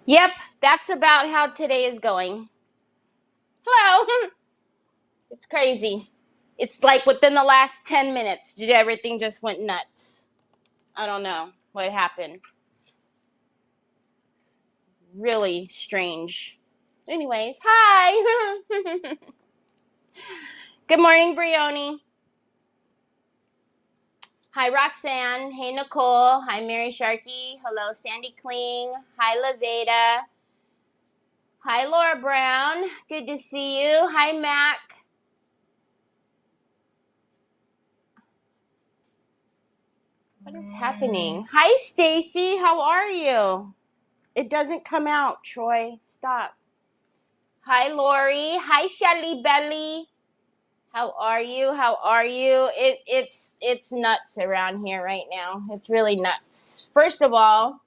Yep, that's about how today is going. Hello. It's crazy. It's like within the last 10 minutes, everything just went nuts. I don't know what happened. Really strange. Anyways, hi. Good morning, Brioni. Hi, Roxanne. Hey, Nicole. Hi, Mary Sharkey. Hello, Sandy Kling. Hi, Laveda. Hi, Laura Brown. Good to see you. Hi, Mac. What is happening? Hi, Stacy. How are you? It doesn't come out, Troy. Stop. Hi, Lori. Hi, Shelly Belly. How are you? How are you? It's nuts around here right now. It's really nuts. First of all,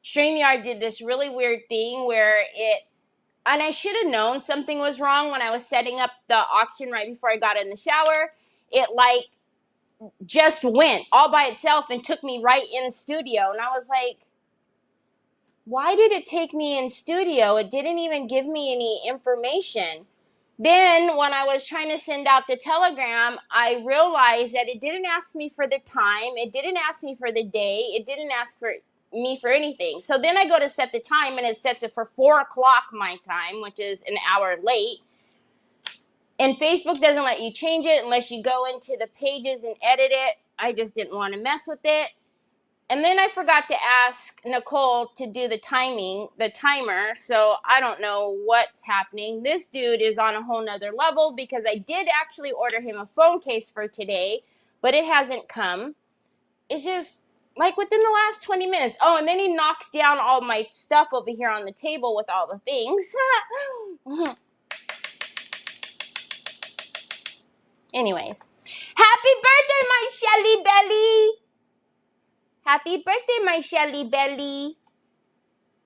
StreamYard did this really weird thing where and I should have known something was wrong when I was setting up the auction right before I got in the shower. It like just went all by itself and took me right in studio. And I was like, why did it take me in studio? It didn't even give me any information. Then when I was trying to send out the telegram, I realized that it didn't ask me for the time. It didn't ask me for the day. It didn't ask for me for anything. So then I go to set the time and it sets it for 4 o'clock my time, which is an hour late. And Facebook doesn't let you change it unless you go into the pages and edit it. I just didn't want to mess with it. And then I forgot to ask Nicole to do the timer. So I don't know what's happening. This dude is on a whole nother level because I did actually order him a phone case for today, but it hasn't come. It's just like within the last 20 minutes. Oh, and then he knocks down all my stuff over here on the table with all the things. Anyways, happy birthday, my Shelly Belly. Happy birthday, my Shelly Belly.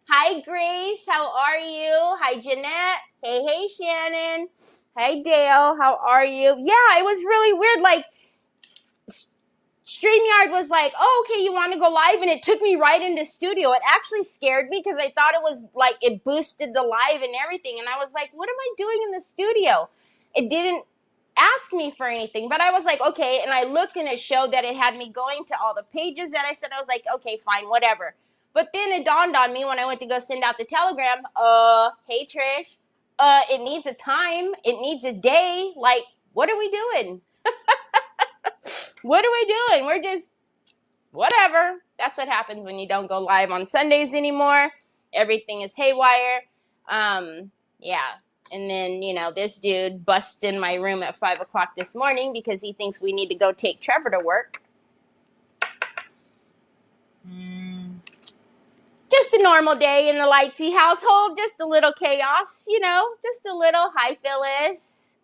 Hi, Grace. How are you? Hi, Jeanette. Hey, Shannon. Hi, Dale. How are you? Yeah, it was really weird. Like, StreamYard was like, oh, okay, you want to go live? And it took me right into studio. It actually scared me because I thought it was like it boosted the live and everything. And I was like, what am I doing in the studio? It didn't ask me for anything. But I was like, okay. And I looked and it showed that it had me going to all the pages that I said. I was like, okay, fine, whatever. But then it dawned on me when I went to go send out the telegram, hey, Trish, it needs a time. It needs a day. Like, what are we doing? What are we doing? We're just whatever. That's what happens when you don't go live on Sundays anymore. Everything is haywire. Yeah. And then, this dude busts in my room at 5 o'clock this morning because he thinks we need to go take Trevor to work. Just a normal day in the Lightsey household. Just a little chaos, just a little. Hi, Phyllis.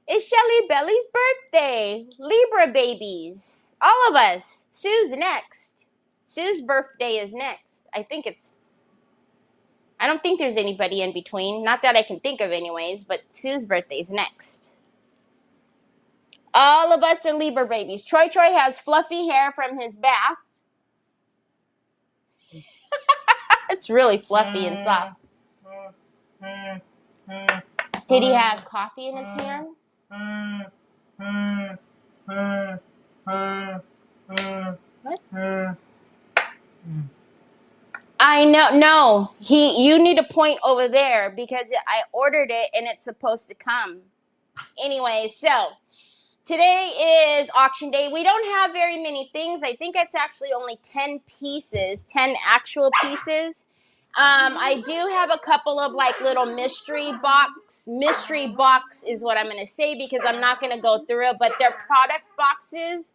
It's Shelly Belly's birthday. Libra babies. All of us. Sue's next. Sue's birthday is next. I don't think there's anybody in between. Not that I can think of anyways, but Sue's birthday's next. All of us are Libra babies. Troy has fluffy hair from his bath. It's really fluffy and soft. Did he have coffee in his hand? What? I know. No, you need to point over there because I ordered it and it's supposed to come. Anyway, so today is auction day. We don't have very many things. I think it's actually only 10 pieces, 10 actual pieces. I do have a couple of like little mystery box. Mystery box is what I'm going to say because I'm not going to go through it, but they're product boxes.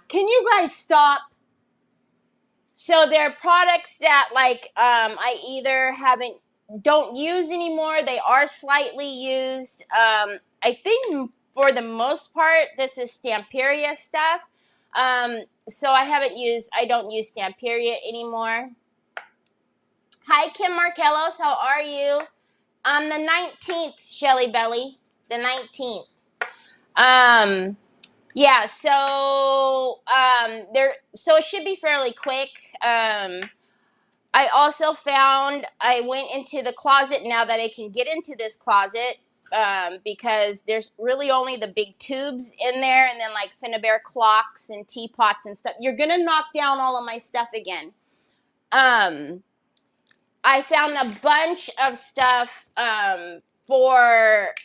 Can you guys stop? So they're products that like I either don't use anymore. They are slightly used. I think for the most part, this is Stamperia stuff. So I don't use Stamperia anymore. Hi, Kim Markellos. How are you? The 19th, Shelly Belly. The 19th. Yeah, so so it should be fairly quick. I also found, I went into the closet now that I can get into this closet, because there's really only the big tubes in there, and then like Finnabair clocks and teapots and stuff. You're gonna knock down all of my stuff again. I found a bunch of stuff for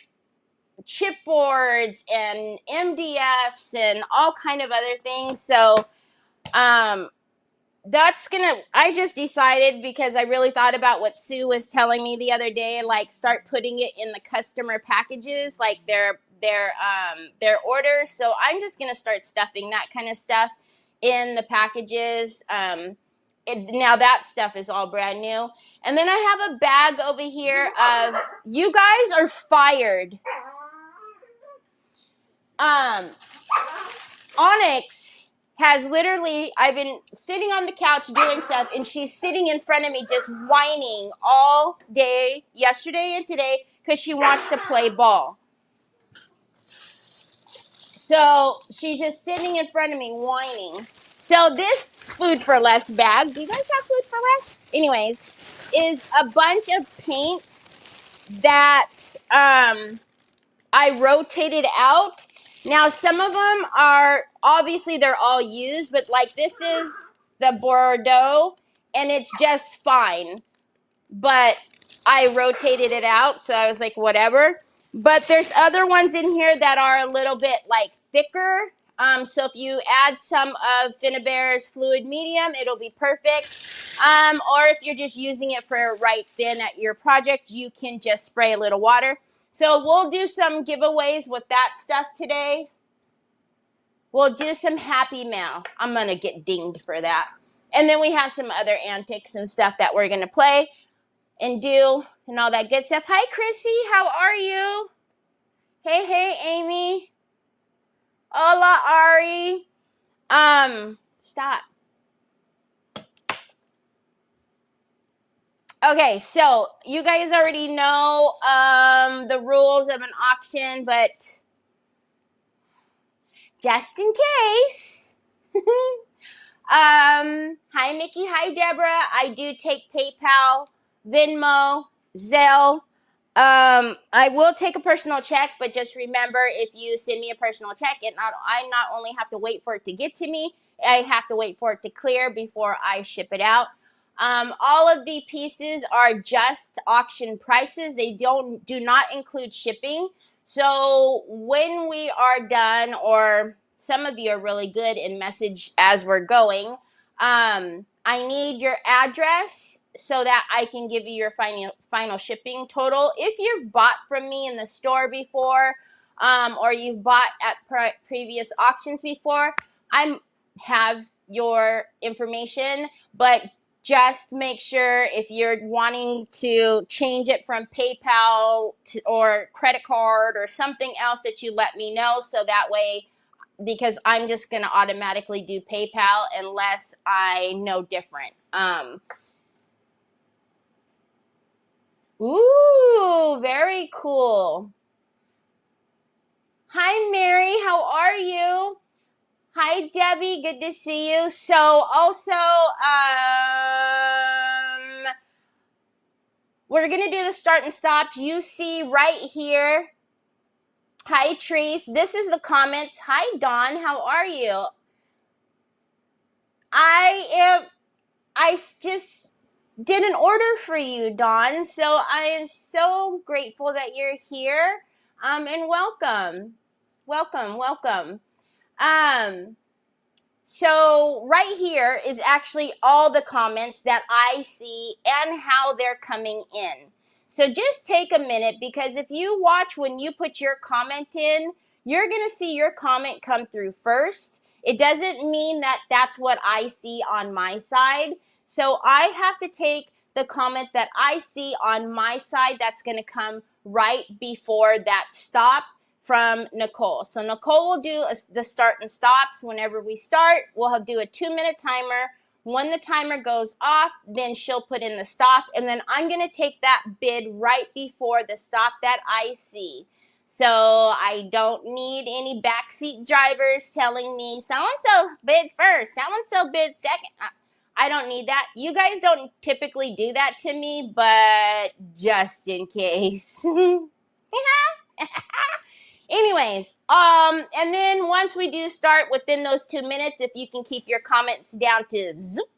chipboards and MDFs and all kind of other things. So that's gonna, I just decided, because I really thought about what Sue was telling me the other day, like start putting it in the customer packages, like their orders. So I'm just gonna start stuffing that kind of stuff in the packages. Now that stuff is all brand new. And then I have a bag over here of, you guys are fired. Onyx has literally, I've been sitting on the couch doing stuff, and she's sitting in front of me just whining all day, yesterday and today, because she wants to play ball. So she's just sitting in front of me whining. So this food for less bag, do you guys have food for less? Anyways, is a bunch of paints that I rotated out. Now, some of them are, obviously they're all used, but like this is the Bordeaux, and it's just fine. But I rotated it out, so I was like, whatever. But there's other ones in here that are a little bit like thicker. So if you add some of Finnabair's fluid medium, it'll be perfect. Or if you're just using it for right then at your project, you can just spray a little water. So we'll do some giveaways with that stuff today. We'll do some Happy Mail. I'm going to get dinged for that. And then we have some other antics and stuff that we're going to play and do and all that good stuff. Hi, Chrissy. How are you? Hey, Amy. Hola, Ari. Stop. Okay, so you guys already know the rules of an auction, but just in case. Hi, Mickey. Hi, Deborah. I do take PayPal, Venmo, Zelle. I will take a personal check, but just remember, if you send me a personal check, I not only have to wait for it to get to me, I have to wait for it to clear before I ship it out. All of the pieces are just auction prices. They do not include shipping. So when we are done, or some of you are really good in message as we're going, I need your address so that I can give you your final shipping total. If you've bought from me in the store before, or you've bought at previous auctions before, I have your information, but just make sure, if you're wanting to change it from PayPal or credit card or something else, that you let me know, so that way, because I'm just going to automatically do PayPal unless I know different. Ooh, very cool. Hi, Mary. How are you? Hi, Debbie. Good to see you. So also, we're going to do the start and stops. You see right here. Hi, Treese. This is the comments. Hi, Dawn. How are you? I just did an order for you, Dawn. So I am so grateful that you're here. And welcome. Welcome. So right here is actually all the comments that I see and how they're coming in. So just take a minute, because if you watch when you put your comment in, you're going to see your comment come through first. It doesn't mean that that's what I see on my side. So I have to take the comment that I see on my side that's going to come right before that stop from Nicole. So Nicole will do the start and stops. Whenever we start, we'll do a 2-minute timer. When the timer goes off, then she'll put in the stop, and then I'm going to take that bid right before the stop that I see. So I don't need any backseat drivers telling me so-and-so bid first, so-and-so bid second. I don't need that. You guys don't typically do that to me, but just in case. Anyways, and then once we do start within those 2 minutes, if you can keep your comments down to zoop,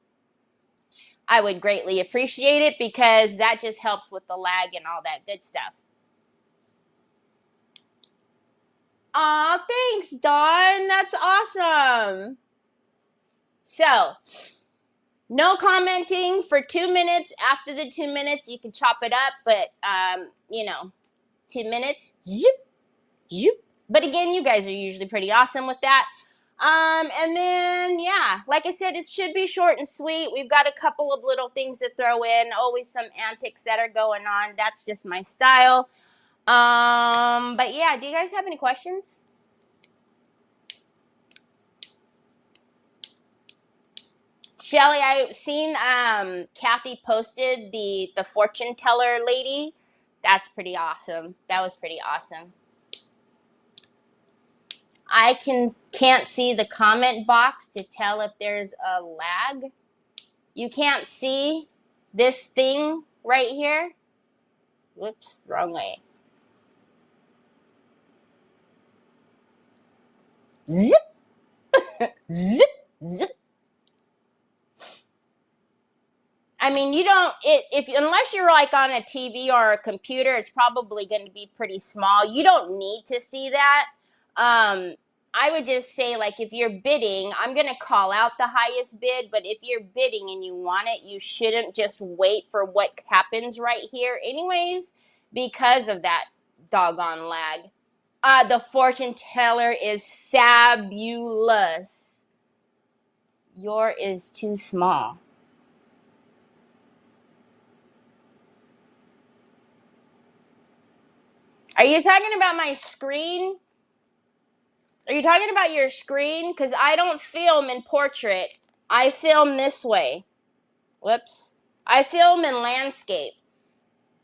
I would greatly appreciate it because that just helps with the lag and all that good stuff. Aw, thanks, Dawn. That's awesome. So, no commenting for 2 minutes. After the 2 minutes, you can chop it up, but, 2 minutes, zoop, zoop. But again, you guys are usually pretty awesome with that. And then, yeah, like I said, it should be short and sweet. We've got a couple of little things to throw in, always some antics that are going on. That's just my style. But yeah, do you guys have any questions? Shelly, I've seen Kathy posted the fortune teller lady. That's pretty awesome. That was pretty awesome. I can't see the comment box to tell if there's a lag. You can't see this thing right here. Whoops, wrong way. Zip, zip, zip. I mean, you don't, unless you're like on a TV or a computer, it's probably going to be pretty small. You don't need to see that. I would just say, like, if you're bidding, I'm going to call out the highest bid, but if you're bidding and you want it, you shouldn't just wait for what happens right here anyways, because of that doggone lag. The fortune teller is fabulous. Yours is too small. Are you talking about my screen? Are you talking about your screen? Because I don't film in portrait. I film this way. Whoops. I film in landscape.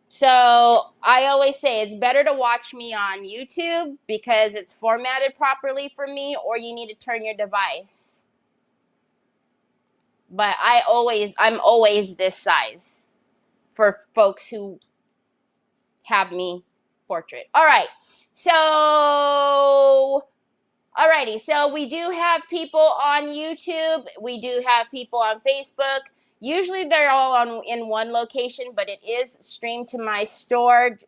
So I always say it's better to watch me on YouTube because it's formatted properly for me, or you need to turn your device. But I'm always this size for folks who have me portrait. All right. So, alrighty. So we do have people on YouTube. We do have people on Facebook. Usually they're all in one location, but it is streamed to my store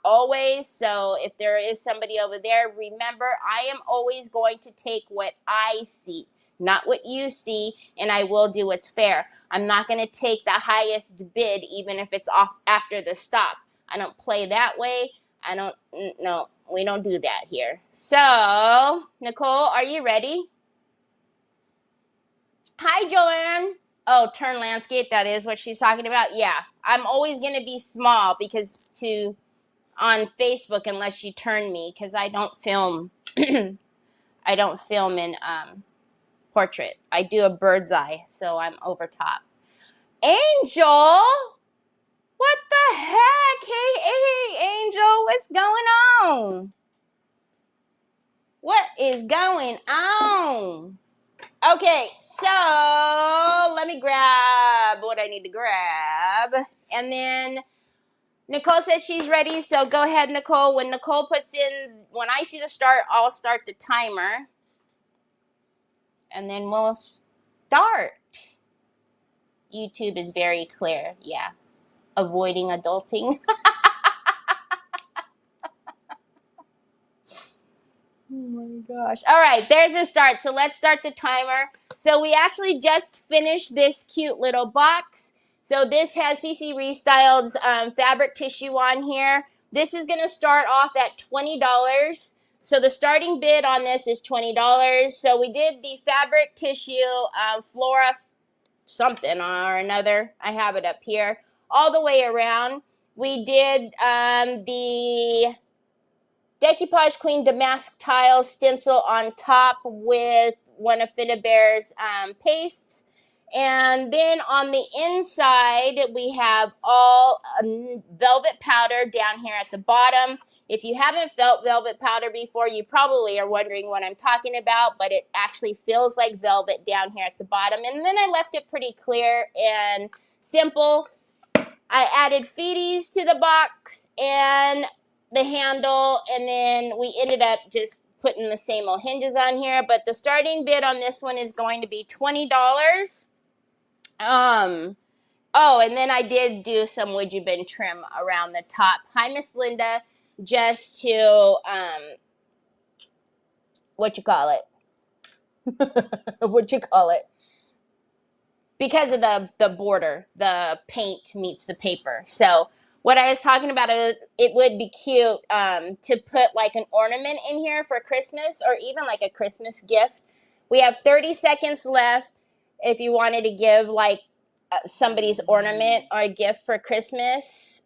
always. So if there is somebody over there, remember, I am always going to take what I see, not what you see, and I will do what's fair. I'm not going to take the highest bid, even if it's off after the stop. I don't play that way. No, we don't do that here. So, Nicole, are you ready? Hi, Joanne. Oh, turn landscape, that is what she's talking about. Yeah, I'm always going to be small because on Facebook unless you turn me, because I don't film. I don't film in portrait. I do a bird's eye, so I'm over top. Angel, what the heck? Hey, Angel, what's going on? What is going on? Okay, so let me grab what I need to grab. And then Nicole says she's ready, so go ahead, Nicole. When Nicole puts in, when I see the start, I'll start the timer. And then we'll start. YouTube is very clear, yeah. Avoiding adulting. Oh my gosh. All right, there's a start. So let's start the timer. So we actually just finished this cute little box. So this has CC Restyled's fabric tissue on here. This is going to start off at $20. So the starting bid on this is $20. So we did the fabric tissue Flora something or another. I have it up here. All the way around. We did the Decoupage Queen Damask Tile stencil on top with one of Finnabare's pastes. And then on the inside, we have all velvet powder down here at the bottom. If you haven't felt velvet powder before, you probably are wondering what I'm talking about, but it actually feels like velvet down here at the bottom. And then I left it pretty clear and simple. I added feeties to the box and the handle, and then we ended up just putting the same old hinges on here. But the starting bid on this one is going to be $20. Oh, and then I did do some would you been trim around the top. Hi, Miss Linda. Just to what you call it? Because of the border, the paint meets the paper. So what I was talking about is it would be cute to put like an ornament in here for Christmas, or even like a Christmas gift. We have 30 seconds left if you wanted to give like somebody's ornament or a gift for Christmas.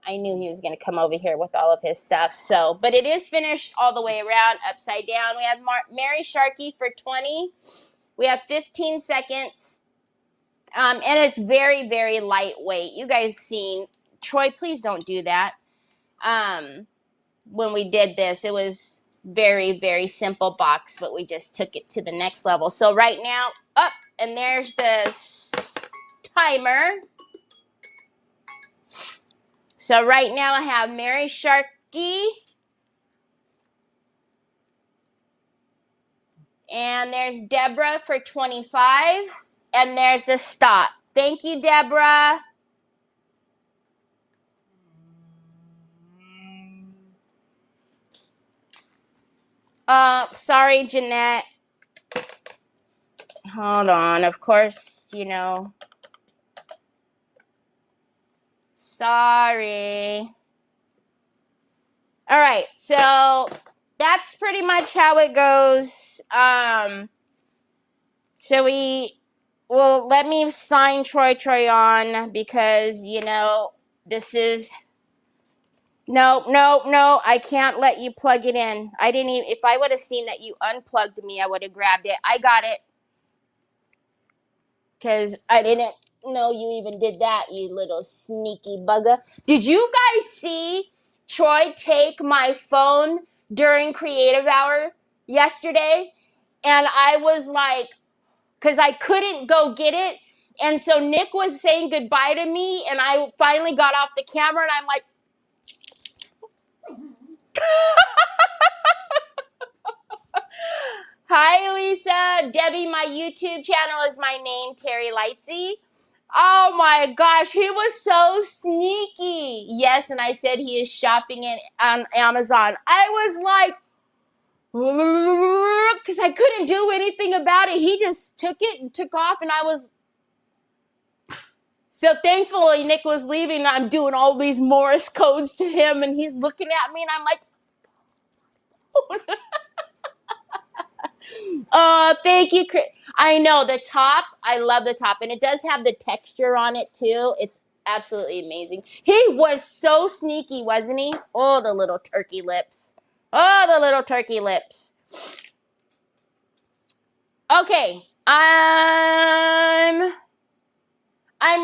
I knew he was going to come over here with all of his stuff. So, but it is finished all the way around, upside down. We have Mary Sharkey for 20. We have 15 seconds. And it's very, very lightweight. You guys seen, Troy, please don't do that. When we did this, it was very, very simple box, but we just took it to the next level. So right now, up, and there's the timer. So right now I have Mary Sharkey. And there's Deborah for 25. And there's the stop. Thank you, Deborah. Sorry, Jeanette. Hold on. Of course, you know. Sorry. All right. So that's pretty much how it goes. So let me sign Troy on because, you know, this is, no, I can't let you plug it in. I didn't even, if I would have seen that you unplugged me, I would have grabbed it. I got it. Because I didn't know you even did that, you little sneaky bugger. Did you guys see Troy take my phone during creative hour yesterday? And I was like, because I couldn't go get it. And so Nick was saying goodbye to me, and I finally got off the camera, and I'm like, hi, Lisa. Debbie, my YouTube channel is my name, Terry Lightsey. Oh my gosh, he was so sneaky. Yes, and I said he is shopping it on Amazon. I was like, because I couldn't do anything about it. He just took it and took off, and I was, so thankfully Nick was leaving, and I'm doing all these Morse codes to him, and he's looking at me, and I'm like, oh, thank you, Chris. I know, the top, I love the top, and it does have the texture on it, too. It's absolutely amazing. He was so sneaky, wasn't he? Oh, the little turkey lips. Oh, the little turkey lips. Okay, I'm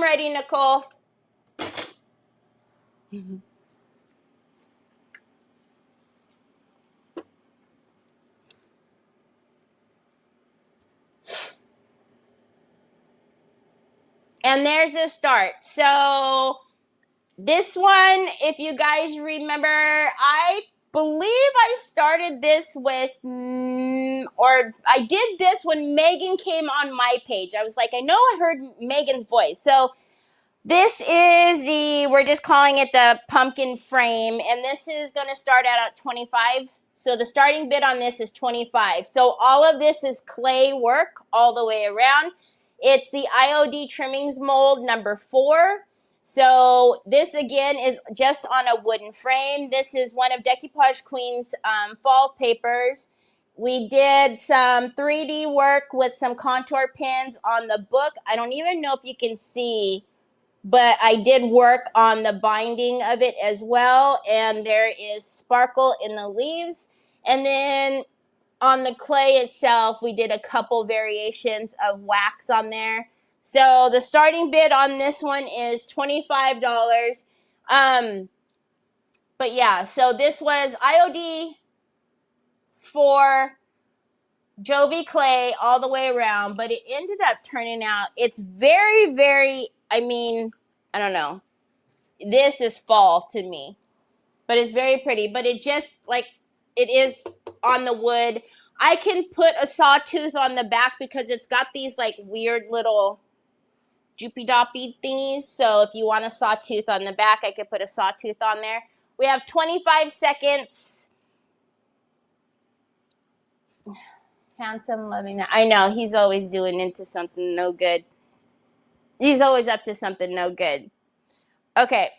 ready, Nicole. And there's the start. So this one, if you guys remember, I believe I started this with, or I did this when Megan came on my page. I was like, I know I heard Megan's voice. So this is we're just calling it the pumpkin frame. And this is going to start out at 25. So the starting bid on this is 25. So all of this is clay work all the way around. It's the IOD trimmings mold number 4. So this again is just on a wooden frame. This is one of Decoupage Queen's fall papers. We did some 3D work with some contour pins on the book. I don't even know if you can see, but I did work on the binding of it as well. And there is sparkle in the leaves. And then on the clay itself, we did a couple variations of wax on there. So the starting bid on this one is $25. But yeah, so this was IOD for Jovi clay all the way around, but it ended up turning out, it's very, very, I mean, I don't know. This is fall to me, but it's very pretty, but it just, like, it is on the wood. I can put a sawtooth on the back because it's got these, like, weird little doopy-doppy thingies, so if you want a sawtooth on the back, I could put a sawtooth on there. We have 25 seconds. Handsome, loving that. I know, he's always doing into something no good. He's always up to something no good. Okay.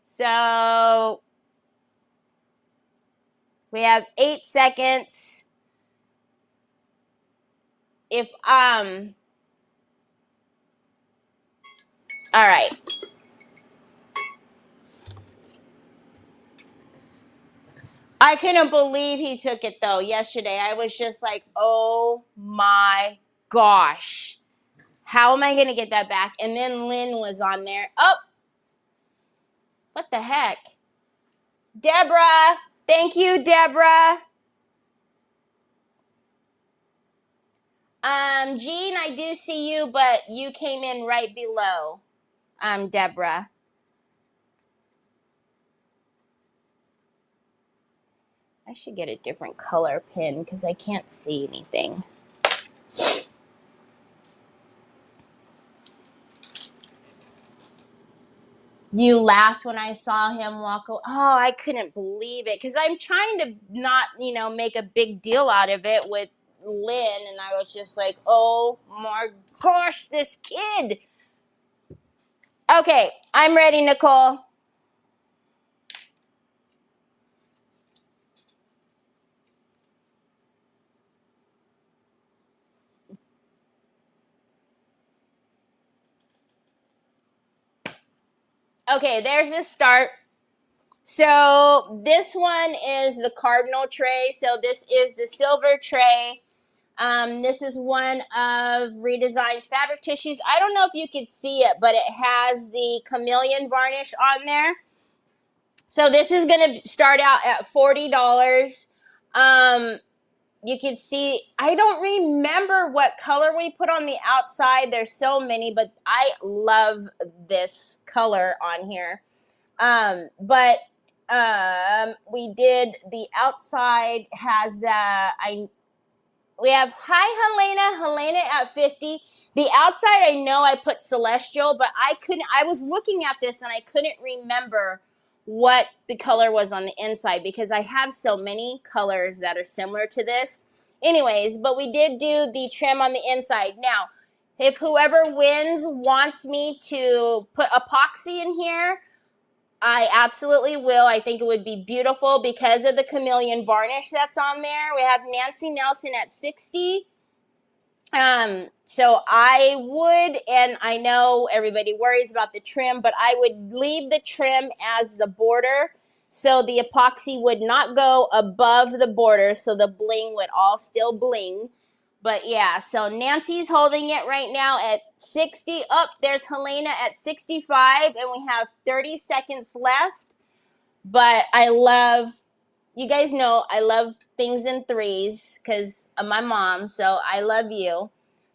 So we have 8 seconds. If, all right. I couldn't believe he took it though yesterday. I was just like, oh my gosh. How am I going to get that back? And then Lynn was on there. Oh, what the heck? Deborah. Thank you, Deborah. Jean, I do see you, but you came in right below, Deborah. I should get a different color pin because I can't see anything. You laughed when I saw him walk away. Oh, I couldn't believe it because I'm trying to not, make a big deal out of it with Lynn, and I was just like, oh my gosh, this kid. Okay, I'm ready, Nicole. Okay, there's a start. So this one is the cardinal tray. So this is the silver tray. This is one of Redesign's fabric tissues. I don't know if you could see it, but it has the chameleon varnish on there. So this is going to start out at $40. You can see, I don't remember what color we put on the outside. There's so many, but I love this color on here. We did the outside has we have Helena at 50. The outside, I know I put celestial, but I was looking at this and I couldn't remember what the color was on the inside because I have so many colors that are similar to this. Anyways, but we did do the trim on the inside. Now, if whoever wins wants me to put epoxy in here, I absolutely will. I think it would be beautiful because of the chameleon varnish that's on there. We have Nancy Nelson at 60. So I would, and I know everybody worries about the trim, but I would leave the trim as the border. So the epoxy would not go above the border. So the bling would all still bling. But yeah, so Nancy's holding it right now at 60. Up, there's Helena at 65, and we have 30 seconds left. But I love, you guys know I love things in threes because of my mom, so I love you.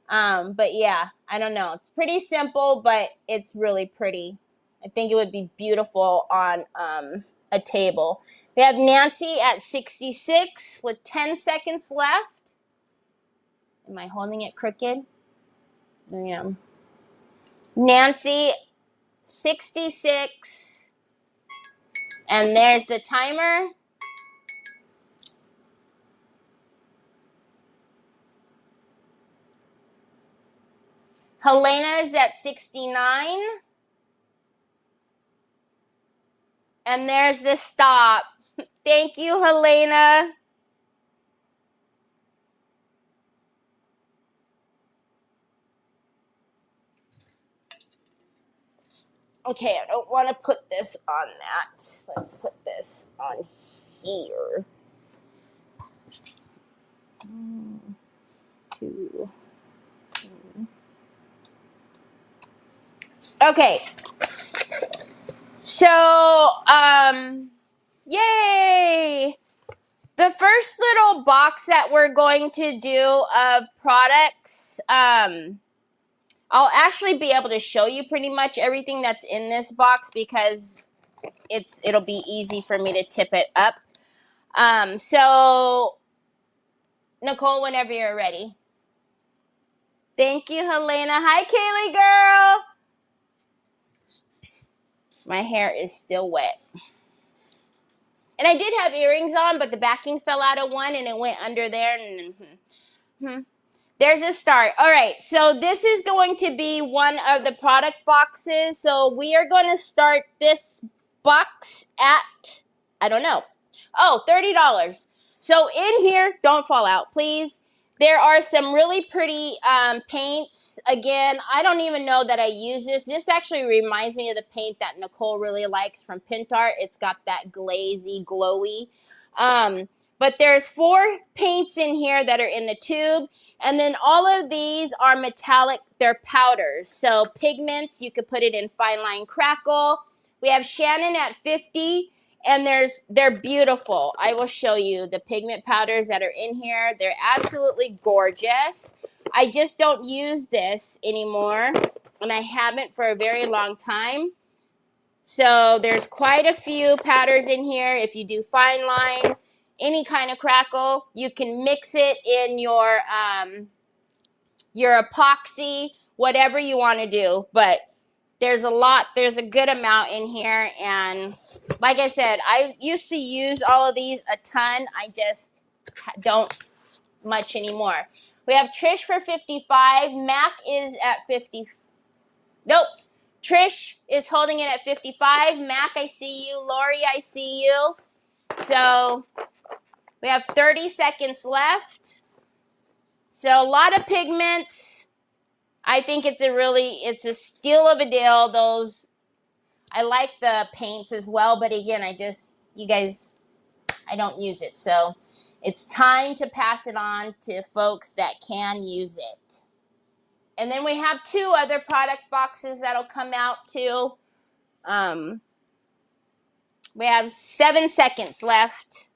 But yeah, I don't know. It's pretty simple, but it's really pretty. I think it would be beautiful on a table. We have Nancy at 66 with 10 seconds left. Am I holding it crooked? I am. Nancy, 66. And there's the timer. Helena is at 69. And there's the stop. Thank you, Helena. Okay, I don't want to put this on that. Let's put this on here. Okay. So, yay! The first little box that we're going to do of products, I'll actually be able to show you pretty much everything that's in this box because it'll be easy for me to tip it up. So Nicole, whenever you're ready. Thank you, Helena. Hi, Kaylee girl. My hair is still wet. And I did have earrings on, but the backing fell out of one and it went under there. There's a start. All right, so this is going to be one of the product boxes. So we are going to start this box at, I don't know. Oh, $30. So in here, don't fall out, please. There are some really pretty paints. Again, I don't even know that I use this. This actually reminds me of the paint that Nicole really likes from Pintart. It's got that glazy, glowy. But there's 4 paints in here that are in the tube. And then all of these are metallic. They're powders. So pigments, you could put it in Fine Line Crackle. We have Shannon at 50. And they're beautiful. I will show you the pigment powders that are in here. They're absolutely gorgeous. I just don't use this anymore, and I haven't for a very long time. So there's quite a few powders in here. If you do fine line, any kind of crackle, you can mix it in your epoxy, whatever you want to do. But there's a good amount in here, and like I said, I used to use all of these a ton. I just don't much anymore. We have Trish for 55. Mac is at 50. Nope. Trish is holding it at 55. Mac, I see you. Lori, I see you. So we have 30 seconds left. So a lot of pigments. I think it's a steal of a deal. I like the paints as well, but again, I don't use it. So it's time to pass it on to folks that can use it. And then we have 2 other product boxes that'll come out too. We have 7 seconds left.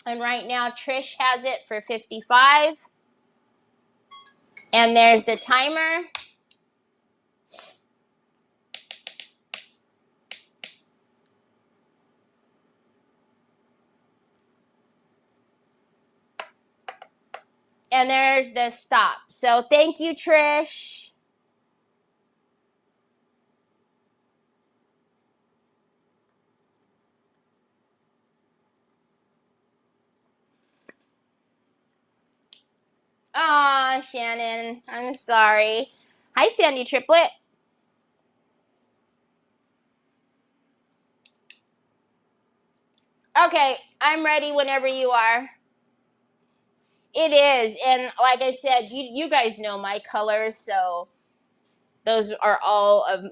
And right now, Trish has it for 55. And there's the timer. And there's the stop. So thank you, Trish. Aw, Shannon, I'm sorry. Hi, Sandy Triplet. Okay, I'm ready whenever you are. It is, and like I said, you guys know my colors, so those are all of,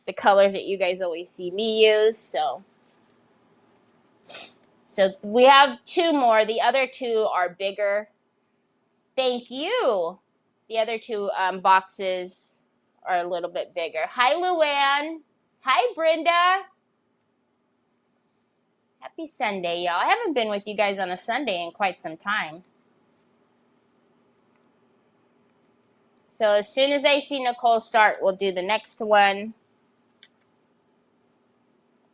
the colors that you guys always see me use, so we have 2 more. The other 2 are bigger. Thank you. The other 2 boxes are a little bit bigger. Hi, Luann. Hi, Brenda. Happy Sunday, y'all. I haven't been with you guys on a Sunday in quite some time. So as soon as I see Nicole start, we'll do the next one.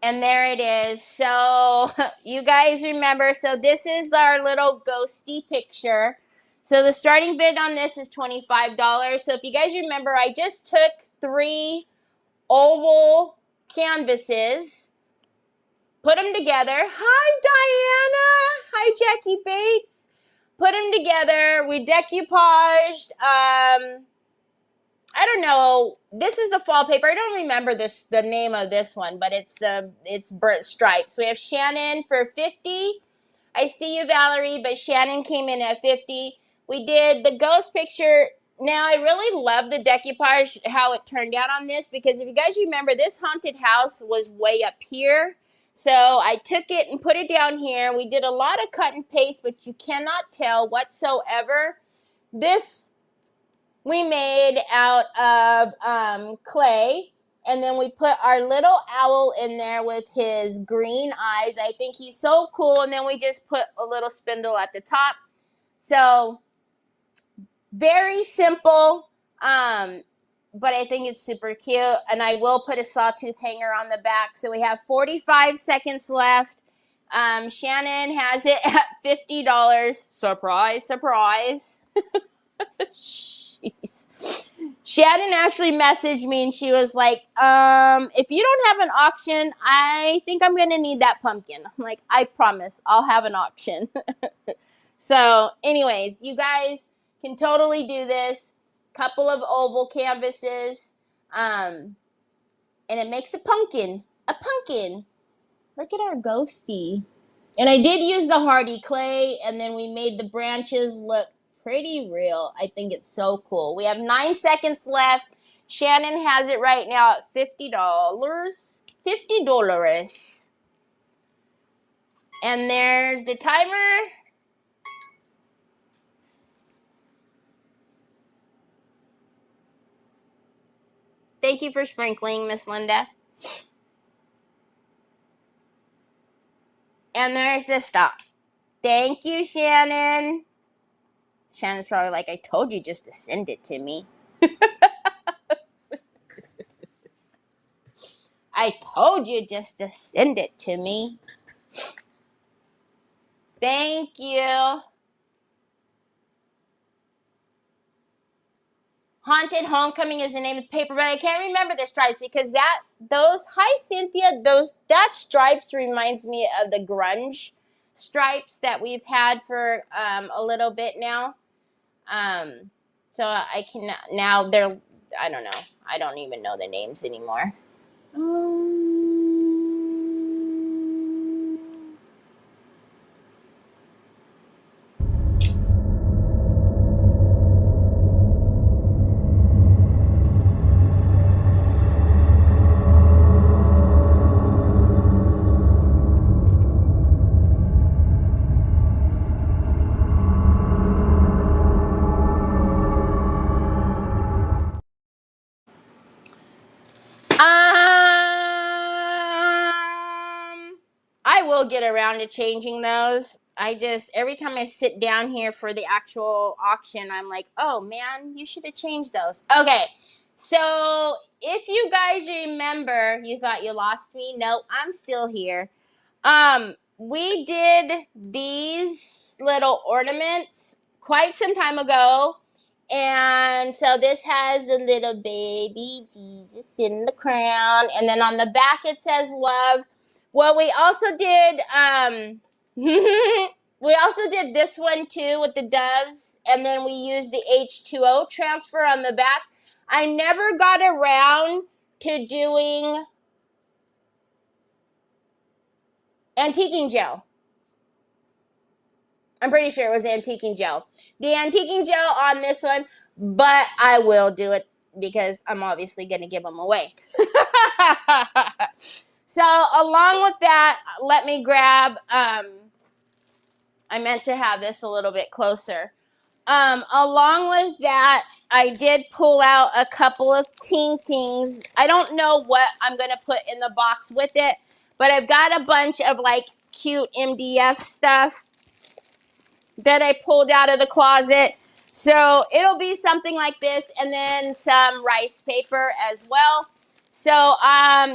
And there it is. So you guys remember, so this is our little ghosty picture. So the starting bid on this is $25. So if you guys remember, I just took 3 oval canvases, put them together. Hi, Diana. Hi, Jackie Bates. Put them together. We decoupaged. I don't know. This is the fall paper. I don't remember the name of this one, but it's burnt stripes. We have Shannon for 50. I see you, Valerie, but Shannon came in at 50. We did the ghost picture. Now, I really love the decoupage, how it turned out on this, because if you guys remember, this haunted house was way up here. So I took it and put it down here. We did a lot of cut and paste, but you cannot tell whatsoever. This we made out of clay. And then we put our little owl in there with his green eyes. I think he's so cool. And then we just put a little spindle at the top. So very simple, but I think it's super cute. And I will put a sawtooth hanger on the back. So we have 45 seconds left. Shannon has it at $50. Surprise, surprise. Jeez. Shannon actually messaged me and she was like, if you don't have an auction, I think I'm going to need that pumpkin. I'm like, I promise I'll have an auction. So anyways, you guys can totally do this. Couple of oval canvases. And it makes a pumpkin. A pumpkin. Look at our ghosty. And I did use the hardy clay, and then we made the branches look pretty real. I think it's so cool. We have 9 seconds left. Shannon has it right now at $50. $50. And there's the timer. Thank you for sprinkling, Miss Linda. And there's the stop. Thank you, Shannon. Shannon's probably like, I told you just to send it to me. I told you just to send it to me. Thank you. Haunted Homecoming is the name of the paper, but I can't remember the stripes because hi Cynthia, that stripes reminds me of the grunge stripes that we've had for a little bit now. So I can now I don't know. I don't even know the names anymore. I will get around to changing those. Every time I sit down here for the actual auction, I'm like, oh man, you should have changed those. Okay, so if you guys remember, you thought you lost me. No, I'm still here. We did these little ornaments quite some time ago. And so this has the little baby Jesus in the crown. And then on the back it says love. Well, we also did we also did this one too with the doves. And then we used the H2O transfer on the back. I never got around to doing antiquing gel. I'm pretty sure it was antiquing gel. The antiquing gel on this one, but I will do it because I'm obviously going to give them away. So along with that, let me grab, I meant to have this a little bit closer. Along with that, I did pull out a couple of ting-tings. I don't know what I'm going to put in the box with it, but I've got a bunch of like cute MDF stuff that I pulled out of the closet. So it'll be something like this, and then some rice paper as well. So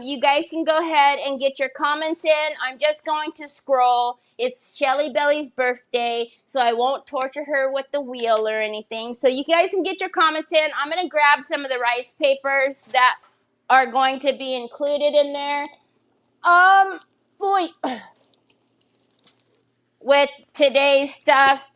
you guys can go ahead and get your comments in. I'm just going to scroll. It's Shelly Belly's birthday, so I won't torture her with the wheel or anything. So you guys can get your comments in. I'm going to grab some of the rice papers that are going to be included in there. Boy. With today's stuff.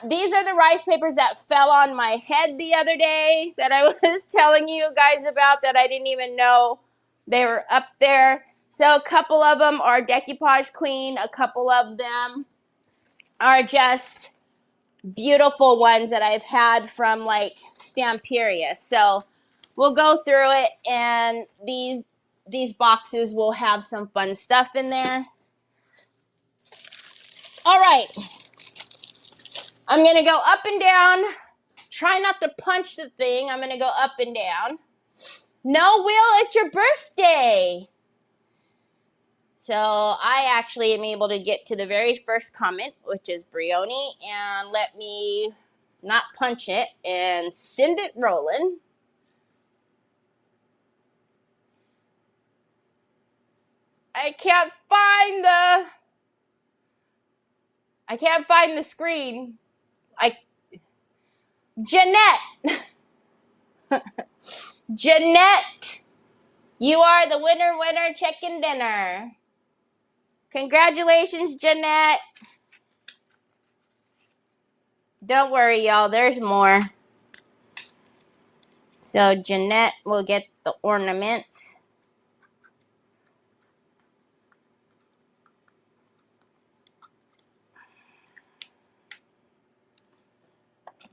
These are the rice papers that fell on my head the other day that I was telling you guys about that I didn't even know they were up there. So a couple of them are decoupage clean. A couple of them are just beautiful ones that I've had from like Stamperia. So we'll go through it, and these boxes will have some fun stuff in there. All right. I'm going to go up and down Try not to punch the thing. I'm going to go up and down. No, Will, it's your birthday. So I actually am able to get to the very first comment, which is Brioni, and let me not punch it and send it rolling. I can't find the screen. Jeanette. Jeanette, you are the winner chicken dinner. Congratulations, Jeanette. Don't worry, y'all, there's more. So Jeanette will get the ornaments.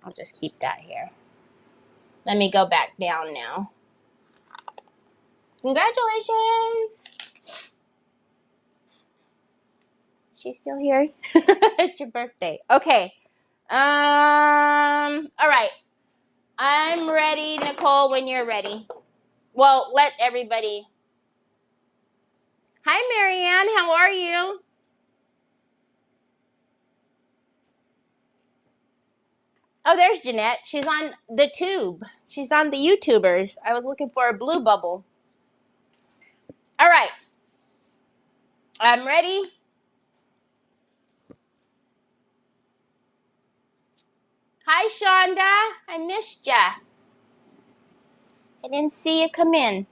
I'll just keep that here. Let me go back down now. Congratulations. She's still here. It's your birthday. Okay. All right. I'm ready, Nicole, when you're ready. Well, let everybody. Hi, Marianne. How are you? Oh, there's Jeanette. She's on the tube. She's on the YouTubers. I was looking for a blue bubble. All right. I'm ready. Hi, Shonda. I missed ya. I didn't see you come in.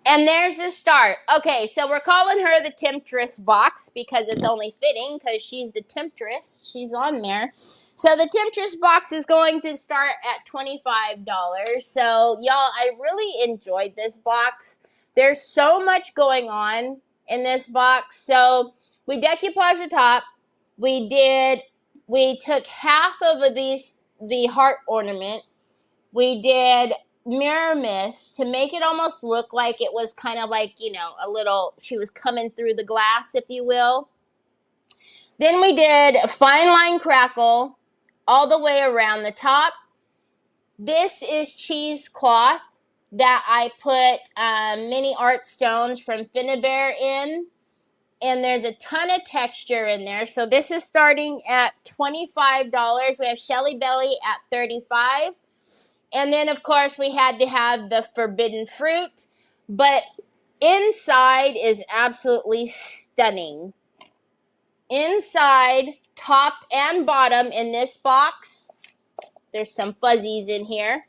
And there's the start. Okay, so we're calling her the Temptress box because it's only fitting because she's the Temptress. She's on there. So the Temptress box is going to start at $25. So y'all, I really enjoyed this box. There's so much going on in this box. So we decoupage the top. We took half of the heart ornament. We did mirror mist to make it almost look like it was kind of like, you know, a little, she was coming through the glass, if you will. Then we did a fine line crackle all the way around the top. This is cheesecloth that I put mini art stones from Finnabair in. And there's a ton of texture in there. So this is starting at $25. We have Shelly Belly at $35. And then, of course, we had to have the forbidden fruit. But inside is absolutely stunning. Inside, top and bottom in this box, there's some fuzzies in here.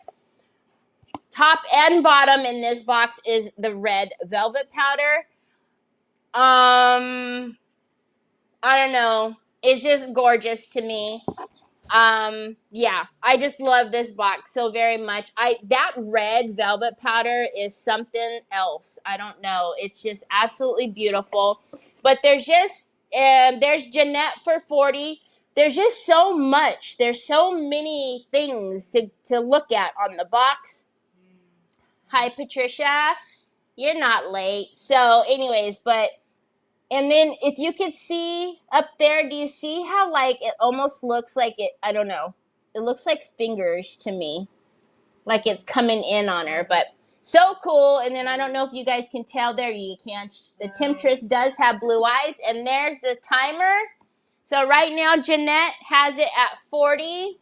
Top and bottom in this box is the red velvet powder. I don't know. It's just gorgeous to me. Yeah, I just love this box so very much. That red velvet powder is something else. I don't know. It's just absolutely beautiful. But there's Jeanette for $40. There's just so much. There's so many things to look at on the box. Hi, Patricia. You're not late. So anyways, and then if you could see up there, do you see how like it almost looks like it, I don't know. It looks like fingers to me. Like it's coming in on her, but so cool. And then I don't know if you guys can tell there, you can't. The Temptress does have blue eyes, and there's the timer. So right now, Jeanette has it at 40.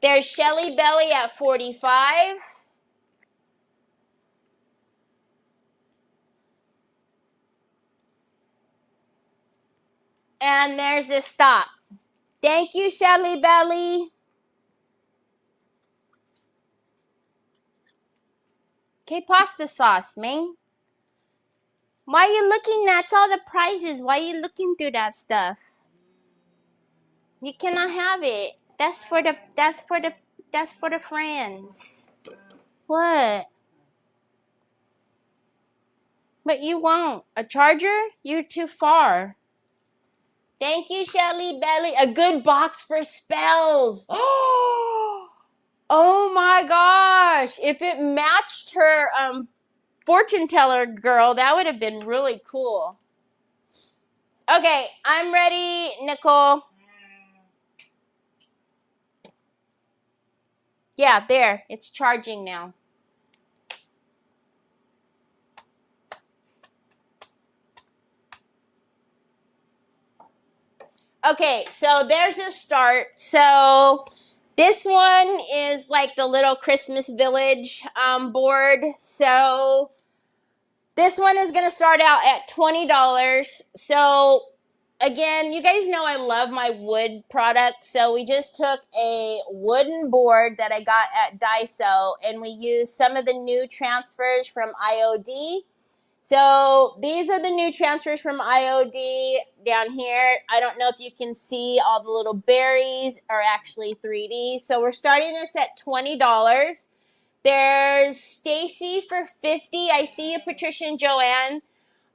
There's Shelly Belly at 45. And there's the stop. Thank you, Shelly Belly. Okay, pasta sauce, man. Why are you looking? That's all the prizes. Why are you looking through that stuff? You cannot have it. That's for the friends. What? But you won't. A charger? You're too far. Thank you, Shelly Belly. A good box for spells. Oh my gosh. If it matched her fortune teller girl, that would have been really cool. Okay, I'm ready, Nicole. Yeah, there. It's charging now. Okay, so there's a start. So this one is like the little Christmas village board. So this one is going to start out at $20. So again, you guys know I love my wood product. So we just took a wooden board that I got at Daiso and we used some of the new transfers from IOD. So these are the new transfers from IOD down here. I don't know if you can see all the little berries are actually 3D. So we're starting this at $20. There's Stacy for $50. I see you, Patricia and Joanne.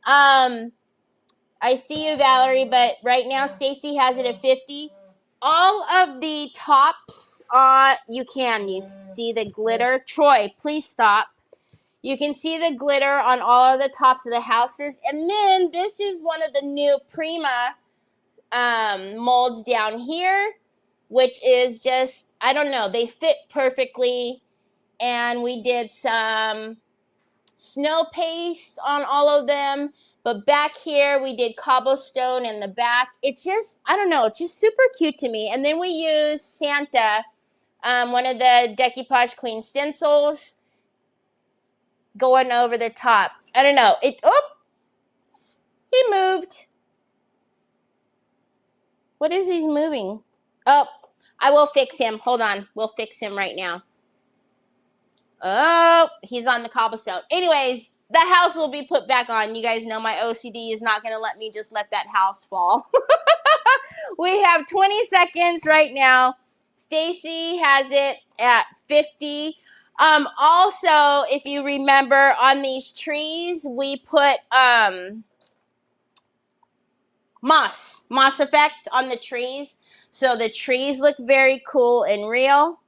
I see you, Valerie, but right now Stacy has it at $50. All of the tops you see the glitter. Troy, please stop. You can see the glitter on all of the tops of the houses. And then this is one of the new Prima molds down here, which is just, I don't know, they fit perfectly. And we did some snow paste on all of them. But back here, we did cobblestone in the back. It's just, I don't know, it's just super cute to me. And then we used Santa, one of the Decoupage Queen stencils, going over the top. I don't know. He moved. What is he moving? Oh, I will fix him. Hold on. We'll fix him right now. Oh, he's on the cobblestone. Anyways, the house will be put back on. You guys know my OCD is not going to let me just let that house fall. We have 20 seconds right now. Stacy has it at 50. Also, if you remember on these trees, we put moss effect on the trees. So the trees look very cool and real.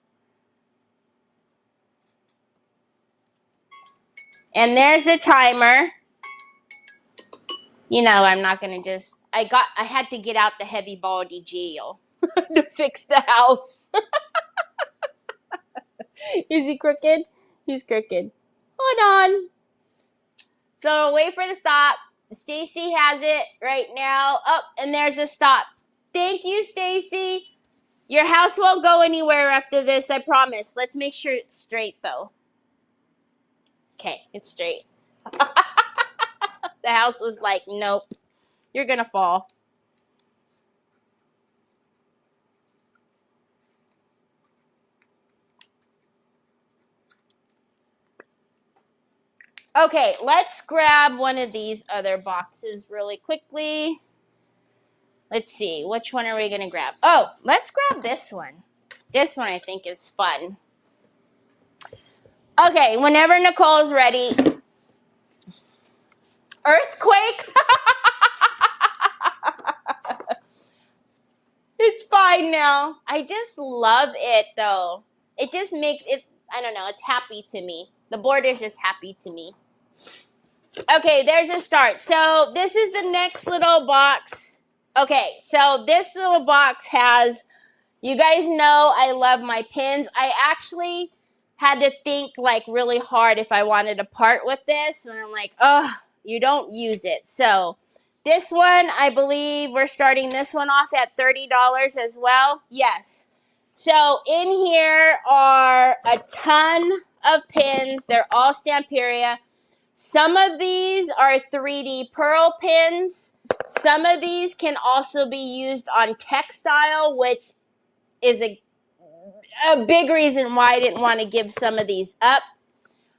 And there's the timer. You know, I'm not going to just, I had to get out the heavy body gel to fix the house. Is he crooked? He's crooked. Hold on. So wait for the stop. Stacy has it right now. Oh, and there's a stop. Thank you, Stacy. Your house won't go anywhere after this, I promise. Let's make sure it's straight, though. Okay, it's straight. The house was like, nope, you're going to fall. Okay, let's grab one of these other boxes really quickly. Let's see, which one are we going to grab? Oh, let's grab this one. This one I think is fun. Okay, whenever Nicole's ready. Earthquake? It's fine now. I just love it, though. It just makes it, I don't know, it's happy to me. The border's just happy to me. Okay, there's a start. So this is the next little box. Okay, so this little box has, you guys know I love my pins. I actually had to think like really hard if I wanted to part with this. And I'm like, oh, you don't use it. So this one, I believe we're starting this one off at $30 as well. Yes. So in here are a ton of pins. They're all Stamperia. Some of these are 3D pearl pins. Some of these can also be used on textile, which is a big reason why I didn't want to give some of these up.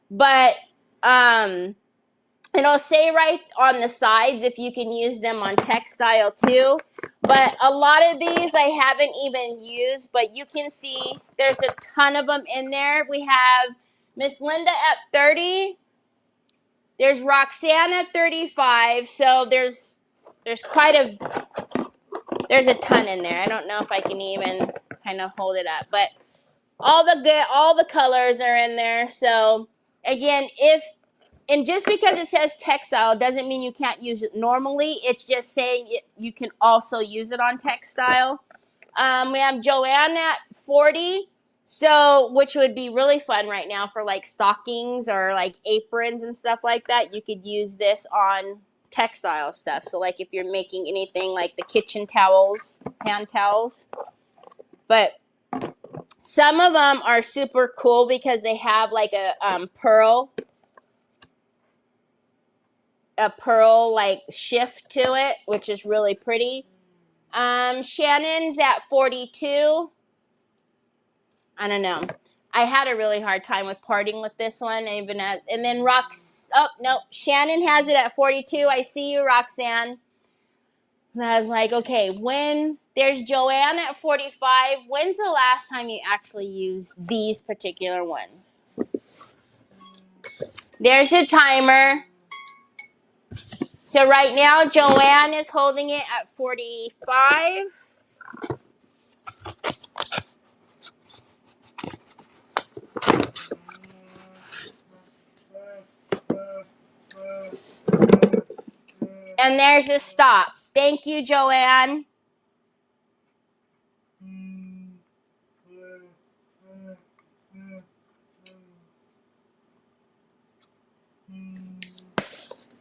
But it'll say right on the sides if you can use them on textile too. But a lot of these I haven't even used, but you can see there's a ton of them in there. We have Miss Linda at 30. There's Roxanne at 35. So there's a ton in there. I don't know if I can even kind of hold it up, but all the colors are in there. So again, and just because it says textile doesn't mean you can't use it normally. It's just saying you can also use it on textile. We have Joanne at 40. So, which would be really fun right now for like stockings or like aprons and stuff like that. You could use this on textile stuff. So, like if you're making anything like the kitchen towels, hand towels. But some of them are super cool because they have like a pearl like shift to it, which is really pretty. Shannon's at 42. I don't know. I had a really hard time with parting with this one, even as, and then Shannon has it at 42. I see you, Roxanne. And I was like, okay, when there's Joanne at 45, when's the last time you actually used these particular ones? There's a timer. So right now, Joanne is holding it at 45. And there's a stop. Thank you, Joanne.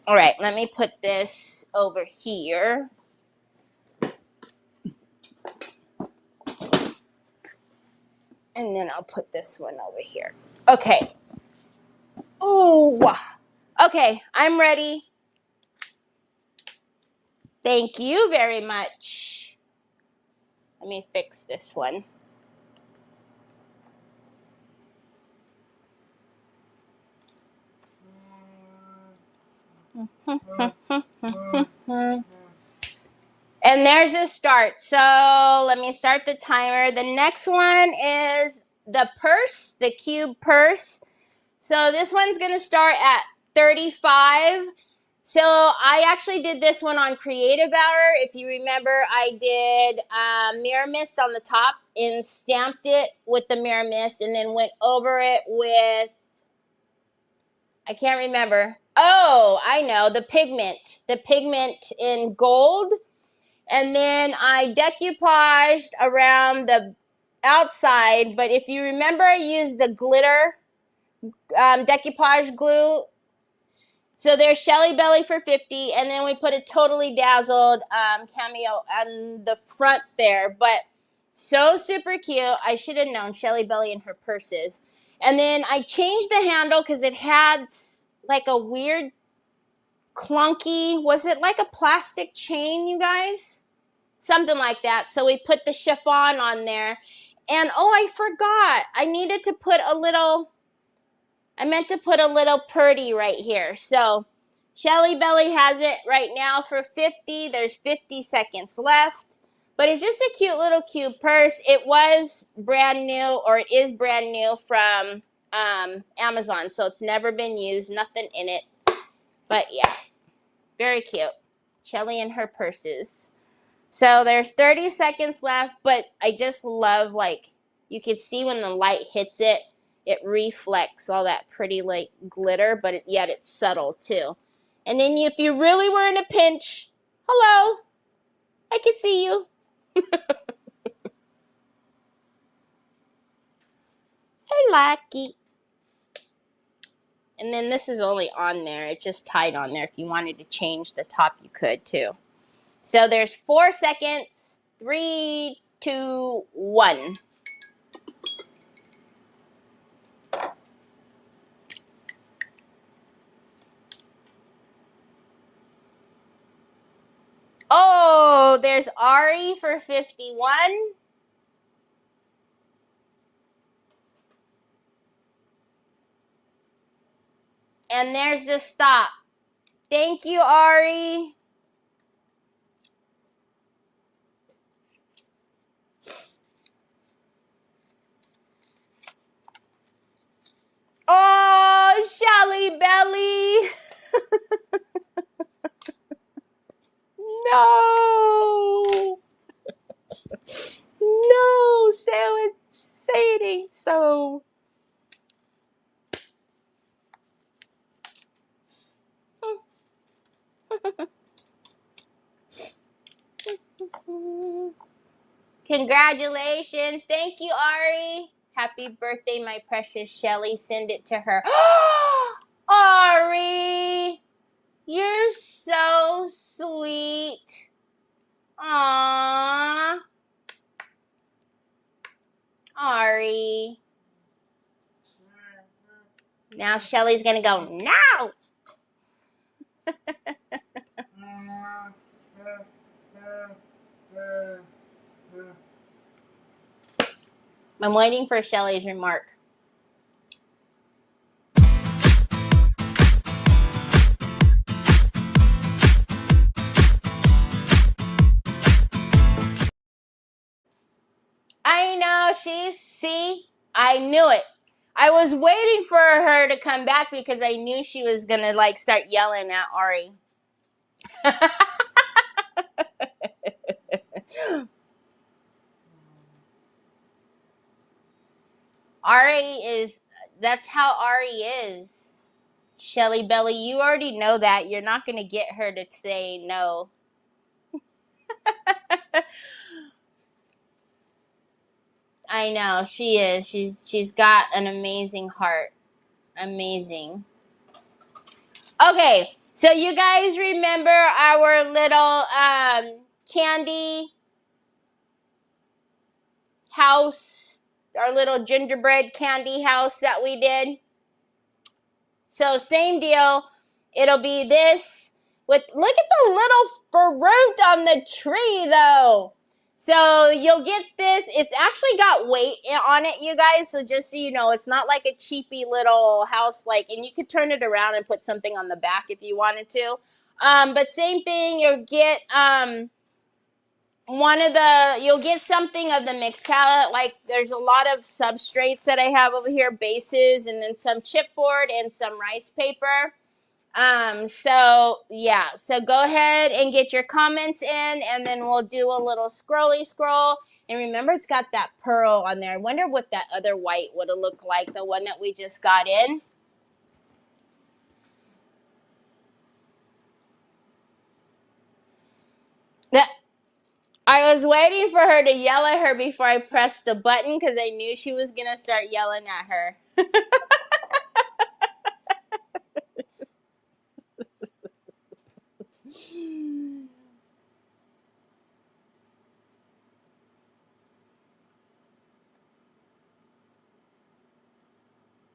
All right, let me put this over here. And then I'll put this one over here. Okay. Ooh. Okay, I'm ready. Thank you very much. Let me fix this one. And there's a start. So let me start the timer. The next one is the purse, the cube purse. So this one's going to start at 35. So I actually did this one on Creative Hour. If you remember, I did Mirror Mist on the top and stamped it with the Mirror Mist and then went over it with, I can't remember. Oh, I know, the pigment in gold. And then I decoupaged around the outside. But if you remember, I used the glitter decoupage glue. So there's Shelly Belly for 50, and then we put a Totally Dazzled cameo on the front there. But so super cute. I should have known Shelly Belly and her purses. And then I changed the handle because it had like a weird clunky, was it like a plastic chain, you guys? Something like that. So we put the chiffon on there. And oh, I forgot. I meant to put a little purdy right here. So Shelly Belly has it right now for 50. There's 50 seconds left. But it's just a cute little cube purse. It was brand new, or it is brand new from Amazon. So it's never been used, nothing in it. But yeah, very cute. Shelly and her purses. So there's 30 seconds left, but I just love, like, you can see when the light hits it, it reflects all that pretty, like, glitter, but yet it's subtle, too. And then if you really were in a pinch, hello, I can see you. Hey, Lucky. And then this is only on there. It's just tied on there. If you wanted to change the top, you could, too. So there's 4 seconds. 3, 2, 1. Oh, there's Ari for 51. And there's the stop. Thank you, Ari. Oh, Shelly Belly. No. No, say it ain't so. Congratulations. Thank you, Ari. Happy birthday, my precious Shelly. Send it to her. Ari, you're so sweet. Aww. Ari. Now Shelly's gonna go, no! I'm waiting for Shelly's remark. I know, I knew it. I was waiting for her to come back because I knew she was gonna like start yelling at Ari. That's how Ari is. Shelly Belly, you already know that. You're not gonna get her to say no. I know, she is. She's got an amazing heart. Amazing. Okay, so you guys remember our little candy house, our little gingerbread candy house that we did? So same deal. It'll be this with, look at the little fruit on the tree though. So you'll get this. It's actually got weight on it, you guys. So just so you know, it's not like a cheapy little house, like, and you could turn it around and put something on the back if you wanted to. But same thing, you'll get you'll get something of the mixed palette. Like there's a lot of substrates that I have over here, bases, and then some chipboard and some rice paper. So yeah, so go ahead and get your comments in, and then we'll do a little scrolly scroll. And remember, it's got that pearl on there. I wonder what that other white would have looked like, the one that we just got in. I was waiting for her to yell at her before I pressed the button because I knew she was going to start yelling at her.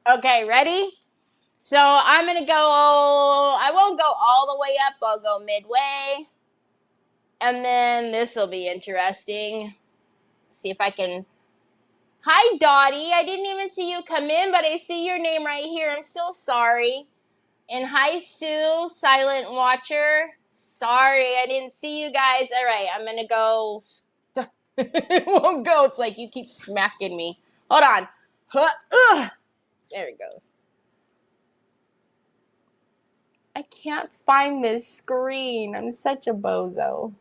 Okay, ready? So I'm going to go, I won't go all the way up. I'll go midway. And then this will be interesting. See if I can. Hi, Dottie. I didn't even see you come in, but I see your name right here. I'm so sorry. And hi, Sue, silent watcher. Sorry, I didn't see you guys. All right, I'm going to go. It won't go. It's like you keep smacking me. Hold on. There it goes. I can't find this screen. I'm such a bozo.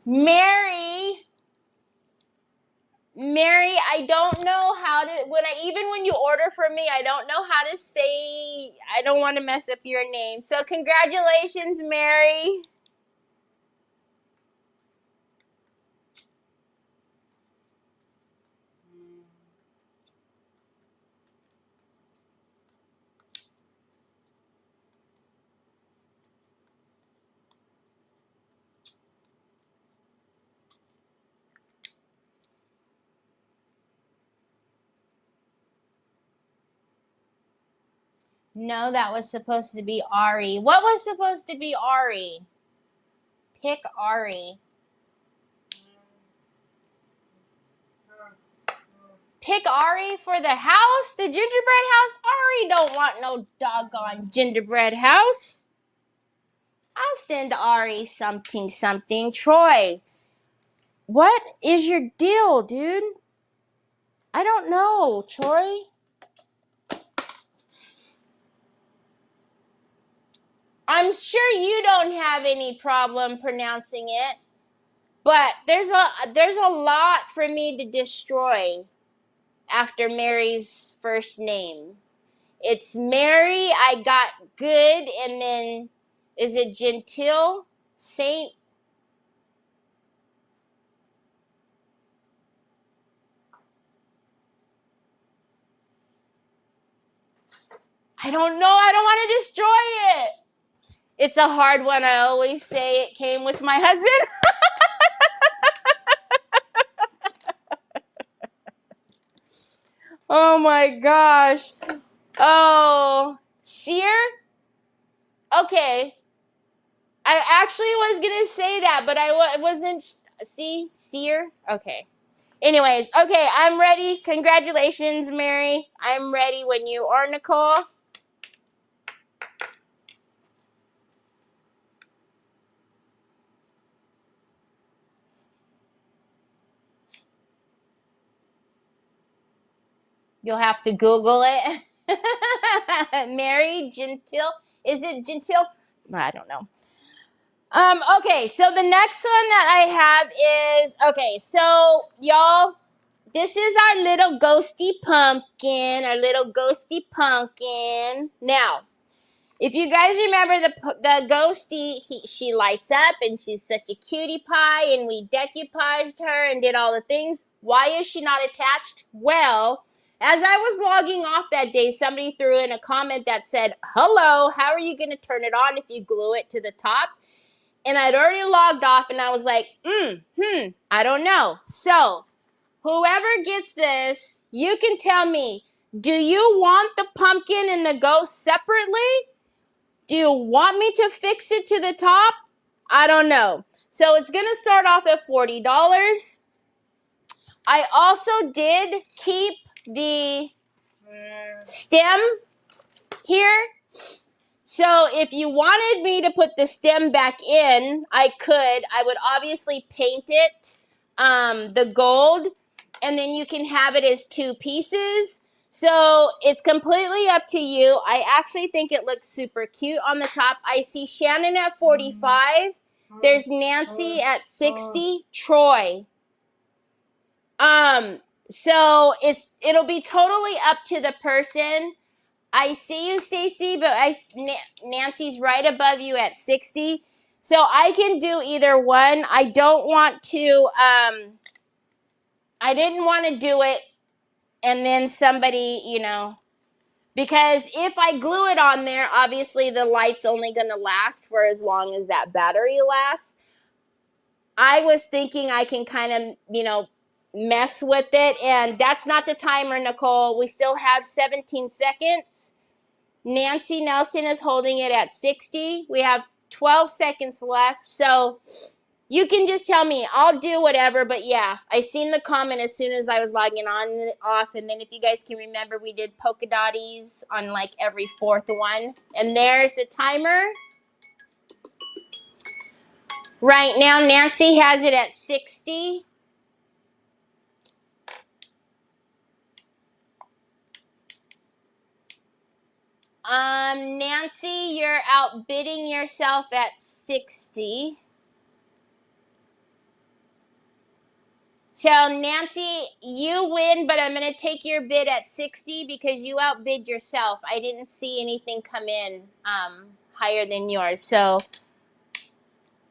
Mary, I don't know how to, when you order from me, I don't know how to say, I don't want to mess up your name. So congratulations, Mary. No, that was supposed to be Ari. What was supposed to be Ari? Pick Ari. Pick Ari for the house? The gingerbread house? Ari don't want no doggone gingerbread house. I'll send Ari something. Troy, what is your deal, dude? I don't know, Troy. I'm sure you don't have any problem pronouncing it, but there's a lot for me to destroy after Mary's first name. It's Mary, I got good, and then is it Gentile? Saint. I don't know. I don't want to destroy it. It's a hard one. I always say it came with my husband. Oh my gosh. Oh, sear? Okay. I actually was going to say that, but I wasn't. See? Sear? Okay. Anyways, okay, I'm ready. Congratulations, Mary. I'm ready when you are, Nicole. You'll have to Google it. Mary Gentile. Is it Gentile? I don't know. Okay, so the next one that I have is, okay, so y'all, this is our little ghosty pumpkin, Now, if you guys remember the ghosty, she lights up and she's such a cutie pie and we decoupaged her and did all the things. Why is she not attached? Well, as I was logging off that day, somebody threw in a comment that said, hello, how are you going to turn it on if you glue it to the top? And I'd already logged off and I was like, I don't know. So, whoever gets this, you can tell me, do you want the pumpkin and the ghost separately? Do you want me to fix it to the top? I don't know. So it's going to start off at $40. I also did keep the stem here. So if you wanted me to put the stem back in, I could. I would obviously paint it the gold, and then you can have it as two pieces. So it's completely up to you. I actually think it looks super cute on the top. I see Shannon at 45. There's Nancy at 60. Troy. So it'll be totally up to the person. I see you, Stacy, but Nancy's right above you at 60. So I can do either one. I don't want to, I didn't want to do it and then somebody, because if I glue it on there, obviously the light's only going to last for as long as that battery lasts. I was thinking I can kind of, mess with it, and that's not the timer, Nicole. We still have 17 seconds. Nancy Nelson is holding it at 60. We have 12 seconds left. So you can just tell me. I'll do whatever. But yeah, I seen the comment as soon as I was logging on off. And then if you guys can remember, we did polka dotties on like every fourth one. And there's the timer. Right now, Nancy has it at 60. Nancy, you're outbidding yourself at 60. So, Nancy, you win, but I'm going to take your bid at 60 because you outbid yourself. I didn't see anything come in higher than yours. So,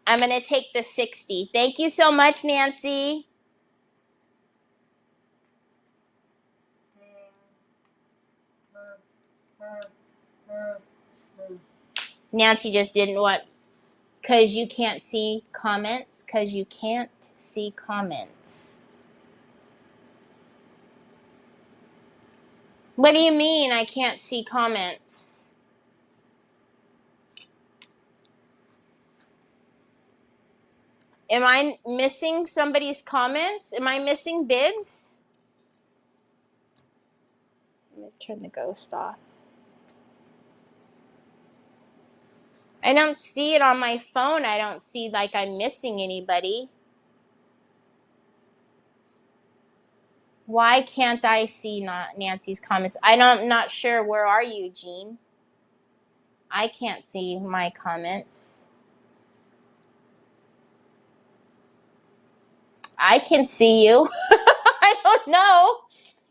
I'm going to take the 60. Thank you so much, Nancy. Nancy just didn't want, because you can't see comments, because you can't see comments. What do you mean I can't see comments? Am I missing somebody's comments? Am I missing bids? I'm going to turn the ghost off. I don't see it on my phone. I don't see like I'm missing anybody. Why can't I see Nancy's comments? I'm not sure. Where are you, Jean? I can't see my comments. I can see you. I don't know.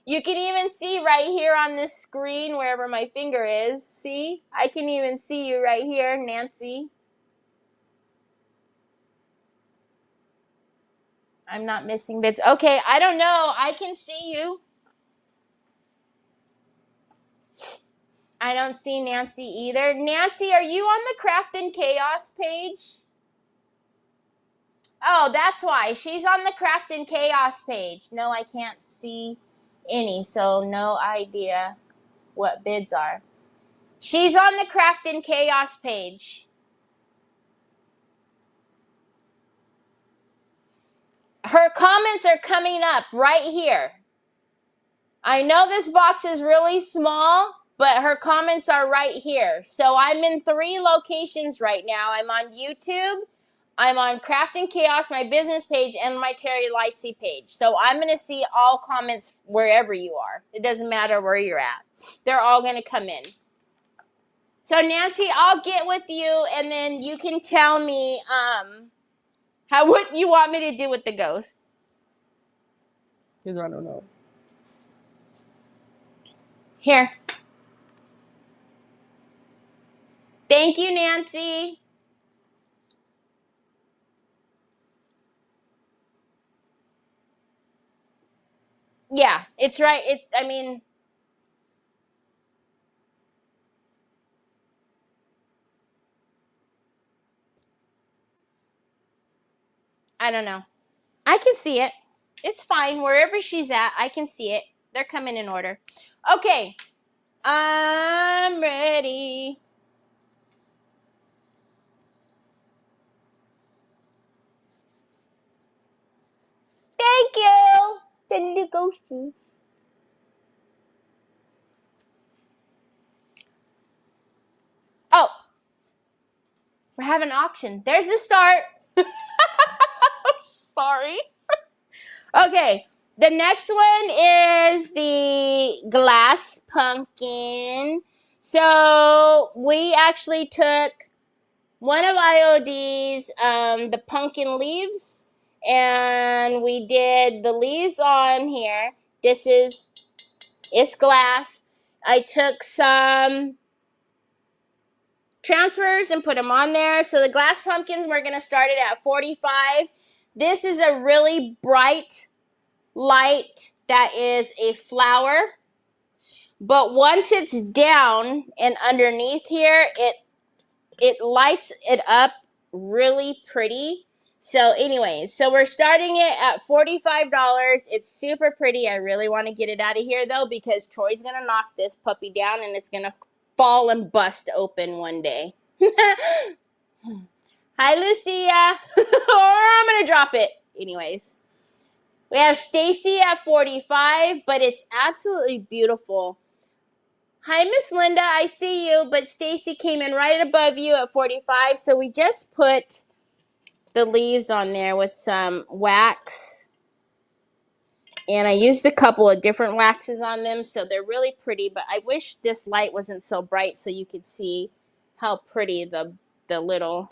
You can even see right here on this screen, wherever my finger is. See? I can even see you right here, Nancy. I'm not missing bids. Okay, I don't know. I can see you. I don't see Nancy either. Nancy, are you on the Craft and Chaos page? Oh, that's why. She's on the Craft and Chaos page. No, I can't see any, so no idea what bids are. She's on the Craft and Chaos page. Her comments are coming up right here. I know this box is really small, but her comments are right here. So I'm in 3 locations right now. I'm on YouTube, I'm on Craft and Chaos, my business page, and my Terry Lightsey page. So I'm going to see all comments wherever you are. It doesn't matter where you're at. They're all going to come in. So Nancy, I'll get with you, and then you can tell me what you want me to do with the ghost. Because I don't know. Here. Thank you, Nancy. Yeah, it's right. I mean, I don't know. I can see it. It's fine. Wherever she's at, I can see it. They're coming in order. Okay. I'm ready. Thank you. The new ghosty. Oh. We're having an auction. There's the start. Sorry. Okay. The next one is the glass pumpkin. So we actually took one of IOD's, the pumpkin leaves, and we did the leaves on here. It's glass. I took some transfers and put them on there. So the glass pumpkins, we're going to start it at 45. This is a really bright light that is a flower. But once it's down and underneath here, it lights it up really pretty. So anyways, so we're starting it at $45. It's super pretty. I really want to get it out of here though, because Troy's going to knock this puppy down and it's going to fall and bust open one day. Hi, Lucia. Or I'm going to drop it. Anyways, we have Stacy at 45, but it's absolutely beautiful. Hi, Miss Linda. I see you, but Stacy came in right above you at 45. So we just put the leaves on there with some wax. And I used a couple of different waxes on them, so they're really pretty. But I wish this light wasn't so bright so you could see how pretty the little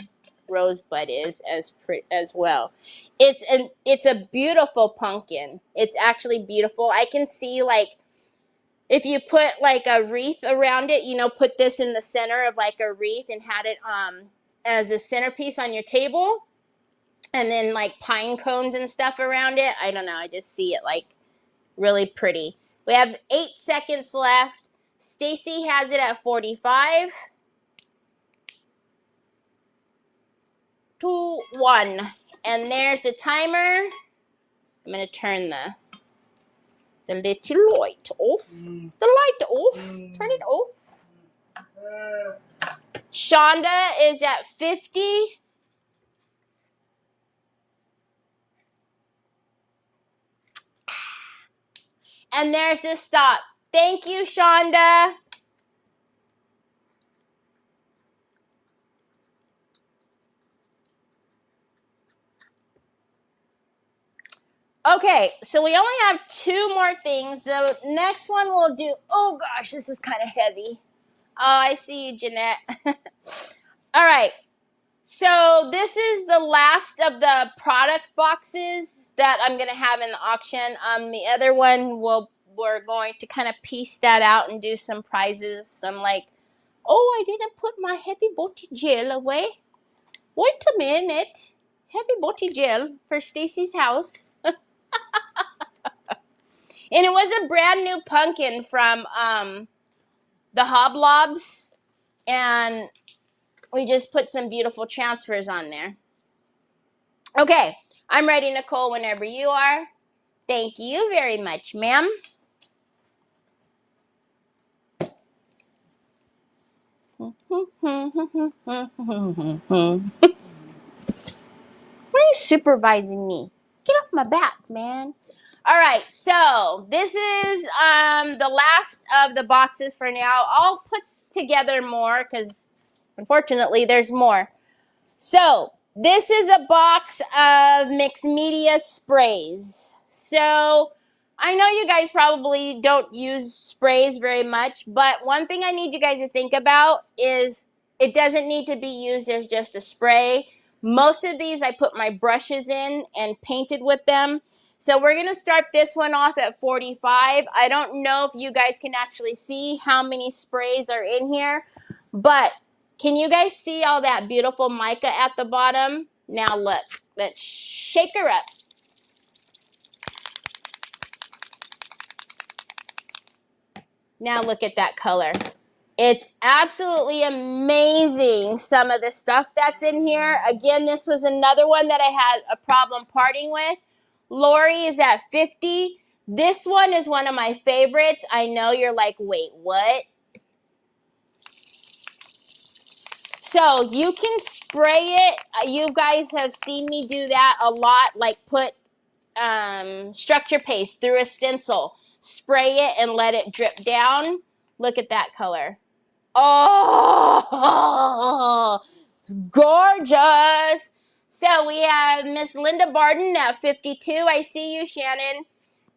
rosebud is as well. It's a beautiful pumpkin. It's actually beautiful. I can see, like, if you put like a wreath around it, put this in the center of like a wreath and had it as a centerpiece on your table, and then like pine cones and stuff around it. I don't know. I just see it like really pretty. We have 8 seconds left. Stacy has it at 45. 2, 1. And there's the timer. I'm going to turn the little light off. The light off. Turn it off. Shonda is at 50. And there's the stop. Thank you, Shonda. Okay, so we only have 2 more things. The next one we'll do, oh gosh, this is kind of heavy. Oh, I see you, Jeanette. All right, so this is the last of the product boxes that I'm going to have in the auction. The other one, we're going to kind of piece that out and do some prizes. I'm like, oh, I didn't put my heavy body gel away. Wait a minute. heavy body gel for Stacy's house. And it was a brand new pumpkin from the Hoblobs. And we just put some beautiful transfers on there. Okay, I'm ready, Nicole, whenever you are. Thank you very much, ma'am. Why are you supervising me? Get off my back, man. All right, so this is the last of the boxes for now. I'll put together more because unfortunately there's more. So this is a box of mixed media sprays. So I know you guys probably don't use sprays very much, but one thing I need you guys to think about is it doesn't need to be used as just a spray. Most of these I put my brushes in and painted with them. So we're going to start this one off at 45. I don't know if you guys can actually see how many sprays are in here, but can you guys see all that beautiful mica at the bottom? Now look, let's shake her up. Now look at that color. It's absolutely amazing, some of the stuff that's in here. Again, this was another one that I had a problem parting with. Lori is at 50. This one is one of my favorites. I know you're like, wait, what? So you can spray it. You guys have seen me do that a lot, like put structure paste through a stencil, spray it and let it drip down. Look at that color. Oh, it's gorgeous. So we have Miss Linda Barden at 52. I see you, Shannon.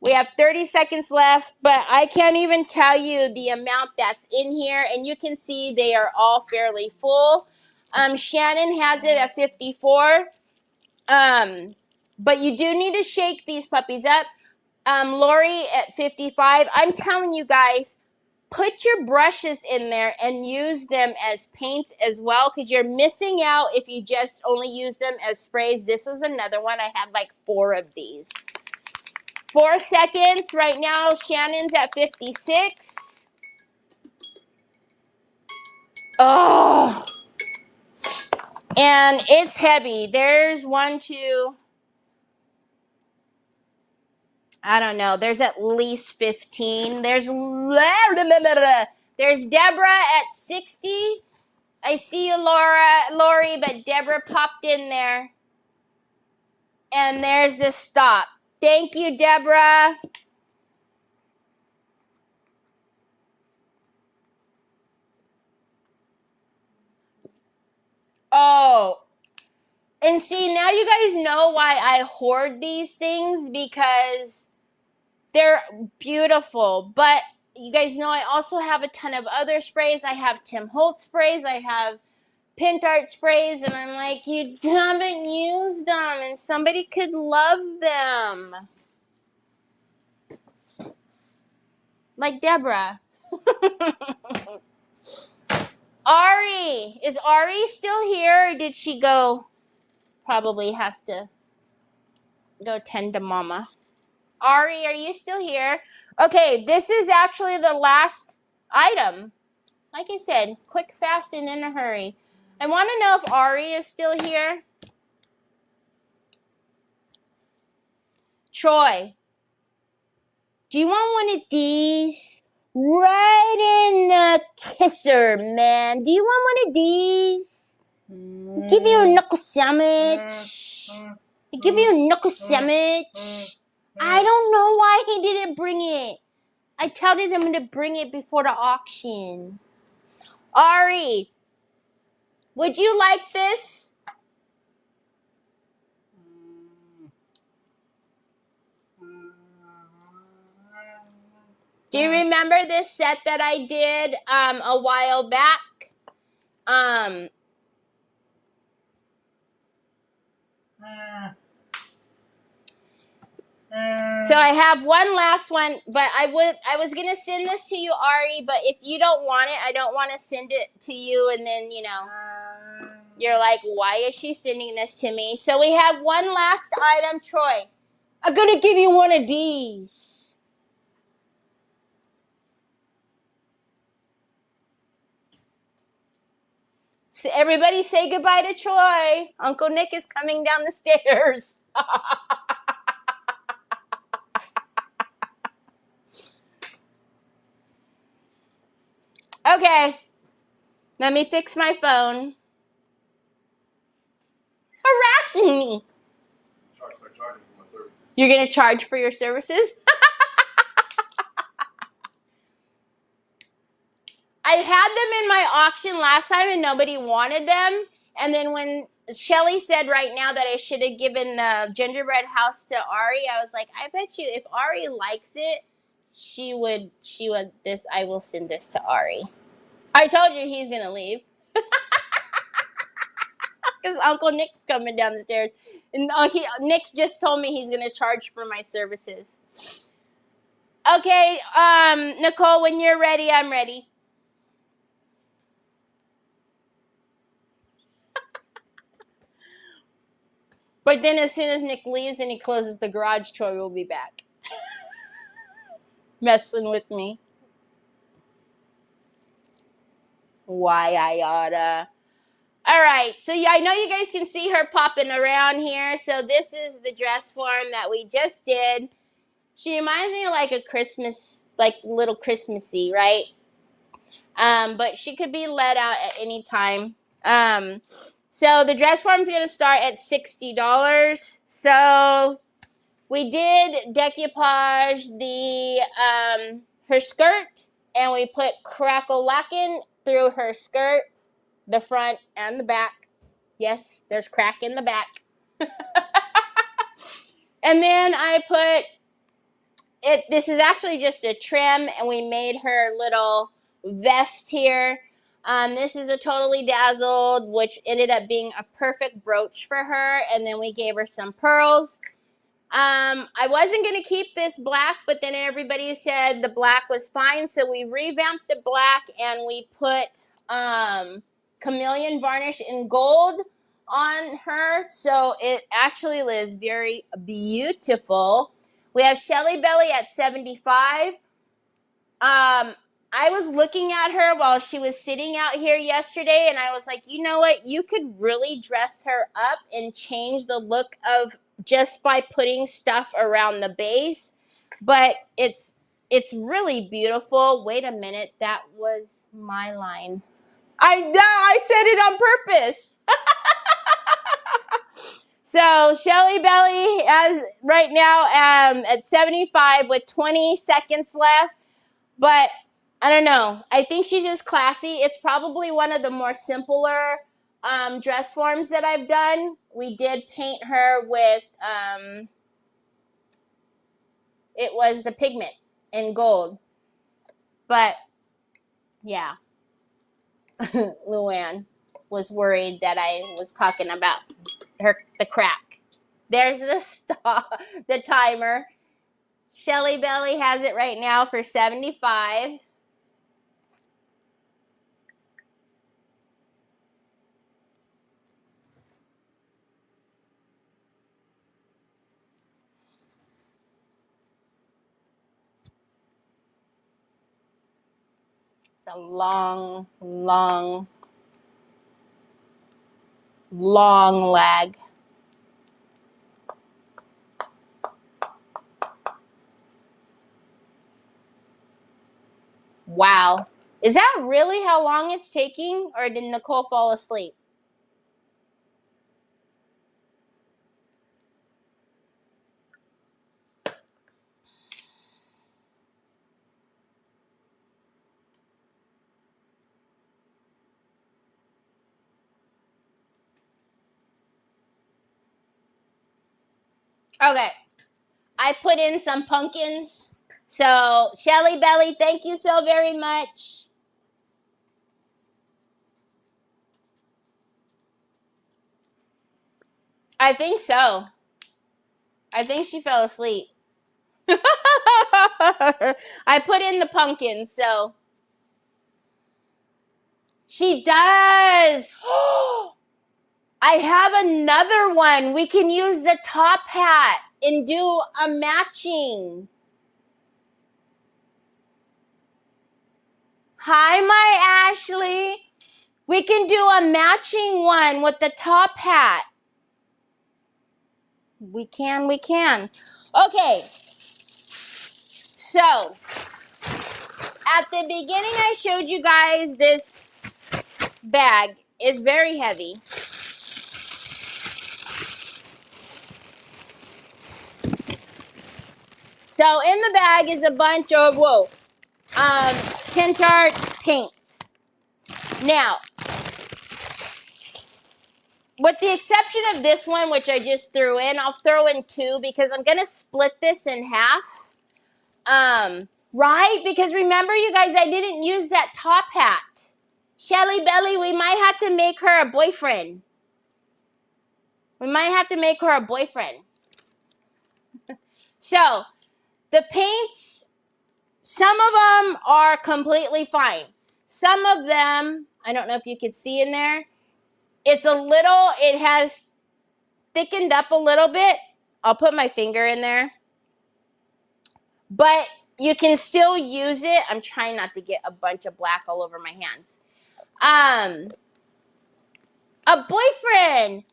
We have 30 seconds left, but I can't even tell you the amount that's in here, and you can see they are all fairly full. Shannon has it at 54. But you do need to shake these puppies up. Lori at 55. I'm telling you guys, put your brushes in there and use them as paints as well, because you're missing out if you just only use them as sprays. This is another one. I had like 4 of these. 4 seconds. Right now, Shannon's at 56. Oh. And it's heavy. There's 1, 2. I don't know. There's at least 15. There's Deborah at 60. I see you, Lori, but Deborah popped in there. And there's the stop. Thank you, Deborah. Oh. And see, now you guys know why I hoard these things, because they're beautiful. But you guys know I also have a ton of other sprays. I have Tim Holtz sprays. I have Pint Art sprays. And I'm like, you haven't used them. And somebody could love them. Like Deborah. Ari. Is Ari still here? Or did she go? Probably has to go tend to mama. Ari, are you still here? Okay, this is actually the last item. Like I said, quick, fast, and in a hurry. I want to know if Ari is still here. Troy, do you want one of these? Right in the kisser, man. Do you want one of these? Give you a knuckle sandwich. Give you a knuckle sandwich. I don't know why he didn't bring it. I told him to bring it before the auction. Ari, would you like this? Do you remember this set that I did a while back? So I have one last one, but I was gonna send this to you, Ari, but if you don't want it, I don't want to send it to you and then, you know. You're like, why is she sending this to me? So we have one last item, Troy. I'm going to give you one of these. So everybody say goodbye to Troy. Uncle Nick is coming down the stairs. Okay. Let me fix my phone. Harassing me. Start charging for my services. You're going to charge for your services? I had them in my auction last time and nobody wanted them. And then when Shelly said right now that I should have given the gingerbread house to Ari, I was like, I bet you if Ari likes it, I will send this to Ari. I told you he's going to leave. Because Uncle Nick's coming down the stairs. And Nick just told me he's going to charge for my services. Okay, Nicole, when you're ready, I'm ready. But then as soon as Nick leaves and he closes the garage, Troy will be back. Messing with me. Why I oughta. All right, so yeah, I know you guys can see her popping around here. So this is the dress form that we just did. She reminds me of like a Christmas, like little Christmassy, right? But she could be let out at any time. So the dress form is going to start at $60. So we did decoupage her skirt, and we put crackle-lackin' through her skirt, the front and the back. Yes, there's crack in the back. And then I put it. This is actually just a trim, and we made her little vest here. This is a Totally Dazzled, which ended up being a perfect brooch for her. And then we gave her some pearls. I wasn't going to keep this black, but then everybody said the black was fine. So we revamped the black and we put chameleon varnish in gold on her. So it actually is very beautiful. We have Shelly Belly at 75. I was looking at her while she was sitting out here yesterday, and I was like, you know what? You could really dress her up and change the look of just by putting stuff around the base. But it's really beautiful. Wait a minute. That was my line. I know. I said it on purpose. So Shelly Belly as right now at 75 with 20 seconds left. But I don't know. I think she's just classy. It's probably one of the more simpler dress forms that I've done. We did paint her with, it was the pigment in gold. But, yeah. Luann was worried that I was talking about the crack. There's the timer. Shelly Belly has it right now for 75. It's a long, long, long lag. Wow. Is that really how long it's taking, or did Nicole fall asleep? Okay. I put in some pumpkins. So, Shelly Belly, thank you so very much. I think so. I think she fell asleep. I put in the pumpkins, so. She does. I have another one. We can use the top hat and do a matching. Hi, my Ashley. We can do a matching one with the top hat. We can. Okay. So, at the beginning, I showed you guys this bag is very heavy. So, in the bag is a bunch of, Tint Art paints. Now, with the exception of this one, which I just threw in, I'll throw in two because I'm going to split this in half. Right? Because remember, you guys, I didn't use that top hat. Shelly Belly, we might have to make her a boyfriend. So, the paints, some of them are completely fine. Some of them, I don't know if you could see in there, it has thickened up a little bit. I'll put my finger in there. But you can still use it. I'm trying not to get a bunch of black all over my hands. A boyfriend.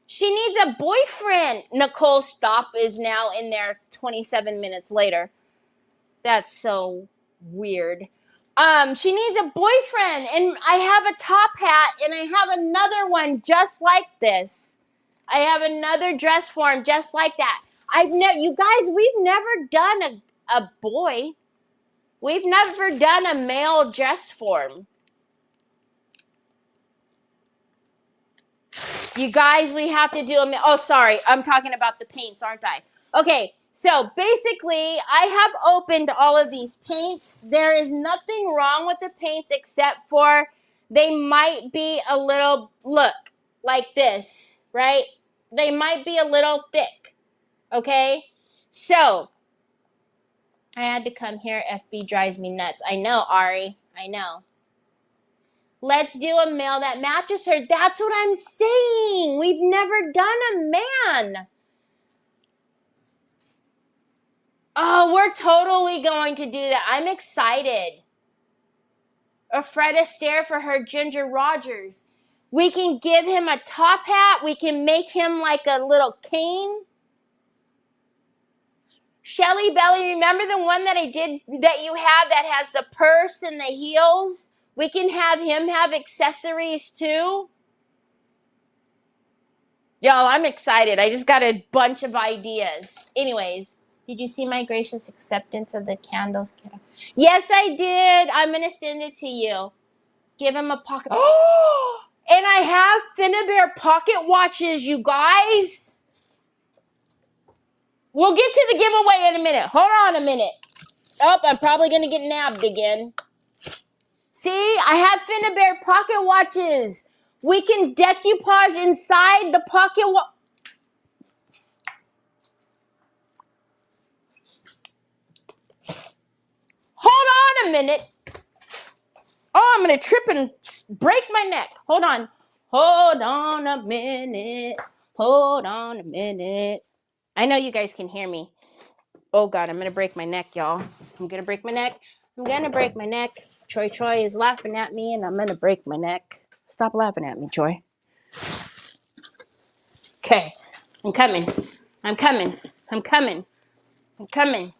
She needs a boyfriend. Nicole Stop is now in there 27 minutes later. That's so weird. She needs a boyfriend, and I have a top hat, and I have another one just like this. I have another dress form just like that. You guys, we've never done a boy. We've never done a male dress form. You guys, we have to do oh, sorry. I'm talking about the paints, aren't I? Okay, so basically, I have opened all of these paints. There is nothing wrong with the paints except for they might be a little, look, like this, right? They might be a little thick, okay? So, I had to come here. FB drives me nuts. I know, Ari. I know. Let's do a male that matches her. That's what I'm saying. We've never done a man. Oh, we're totally going to do that. I'm excited. Or Fred Astaire for her Ginger Rogers. We can give him a top hat. We can make him like a little cane. Shelly Belly, remember the one that I did that you have that has the purse and the heels? We can have him have accessories too. Y'all, I'm excited. I just got a bunch of ideas. Anyways, did you see my gracious acceptance of the candles? Yes, I did. I'm going to send it to you. Give him a pocket. Oh! And I have Finnabair pocket watches, you guys. We'll get to the giveaway in a minute. Hold on a minute. Oh, I'm probably going to get nabbed again. See, I have Finnabair pocket watches. We can decoupage inside the pocket watch. Hold on a minute. Oh, I'm going to trip and break my neck. Hold on. Hold on a minute. Hold on a minute. I know you guys can hear me. Oh, God, I'm going to break my neck, y'all. I'm going to break my neck. I'm going to break my neck. Troy is laughing at me, and I'm going to break my neck. Stop laughing at me, Troy. Okay. I'm coming. I'm coming. I'm coming. I'm coming.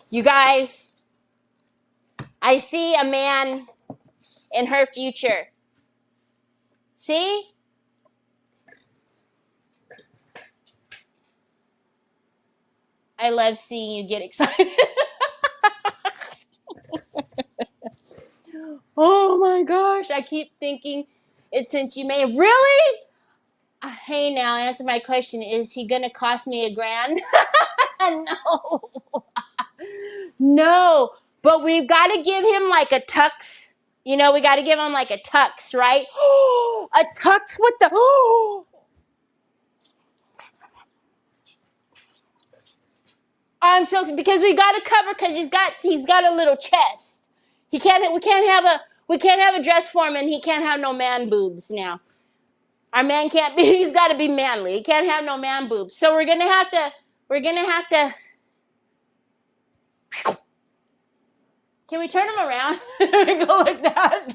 You guys, I see a man in her future. See? I love seeing you get excited. Oh my gosh. I keep thinking it's since you may. Really? Hey, now answer my question. Is he going to cost me $1,000? No. No. But we've got to give him like a tux. You know, we got to give him like a tux, right? A tux with the... I'm so because we got to cover because he's got a little chest. We can't have a dress form and he can't have no man boobs now. Our man can't be. He's got to be manly. He can't have no man boobs. So we're gonna have to. Can we turn him around? Go like that.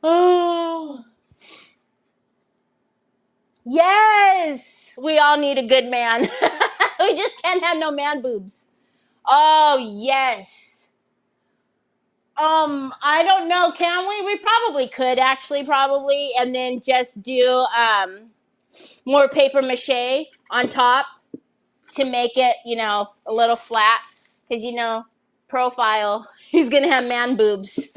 Oh. Yes, we all need a good man. We just can't have no man boobs. Oh, yes. I don't know. Can we? We probably could actually, probably, and then just do more paper mache on top to make it, a little flat. Because, profile, he's going to have man boobs.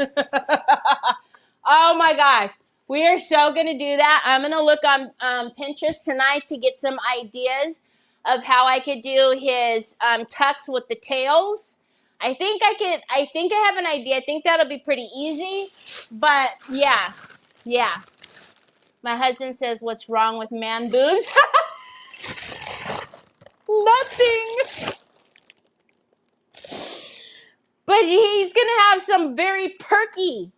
Oh, my gosh. We are so going to do that. I'm going to look on Pinterest tonight to get some ideas of how I could do his tucks with the tails. I think I have an idea. I think that'll be pretty easy. But, yeah. My husband says, what's wrong with man boobs? Nothing. But he's going to have some very perky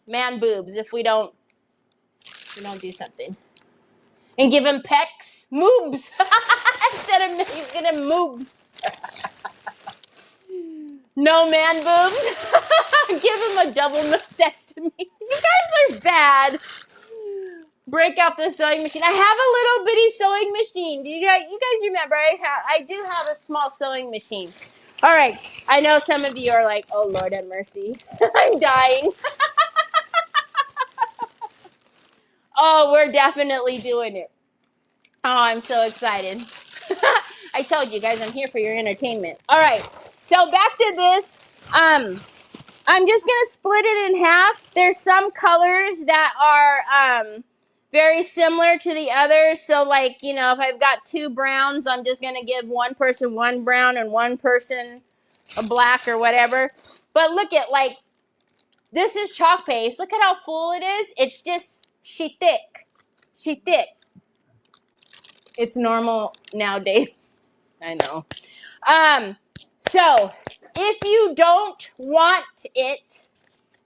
man boobs if we don't do something. And give him pecs, moobs. Instead of he's going to moobs. No man boobs. Give him a double mastectomy. You guys are bad. Break out the sewing machine. I have a little bitty sewing machine. Do you guys remember? I do have a small sewing machine. All right. I know some of you are like, oh, Lord have mercy. I'm dying. Oh, we're definitely doing it. Oh, I'm so excited. I told you guys I'm here for your entertainment. All right. So back to this. I'm just going to split it in half. There's some colors that are very similar to the others. So like, if I've got two browns, I'm just going to give one person one brown and one person a black or whatever. But look at, like, this is chalk paste. Look at how full it is. It's just, she thick. It's normal nowadays. I know. So if you don't want it,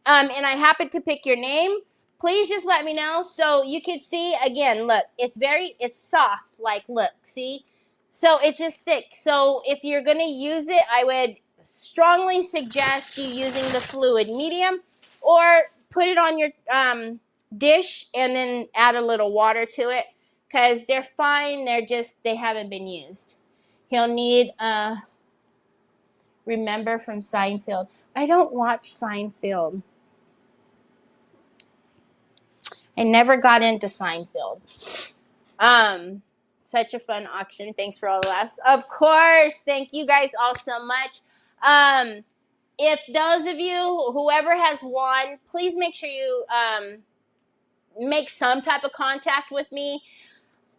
and I happen to pick your name, please just let me know. So you can see, again, look, it's soft. Like, look, see? So it's just thick. So if you're going to use it, I would strongly suggest you using the fluid medium or put it on your dish and then add a little water to it because they're fine. They haven't been used. He'll need, remember from Seinfeld. I don't watch Seinfeld. I never got into Seinfeld. Such a fun auction. Thanks for all the laughs. Of course. Thank you guys all so much. If those of you, whoever has won, please make sure you make some type of contact with me.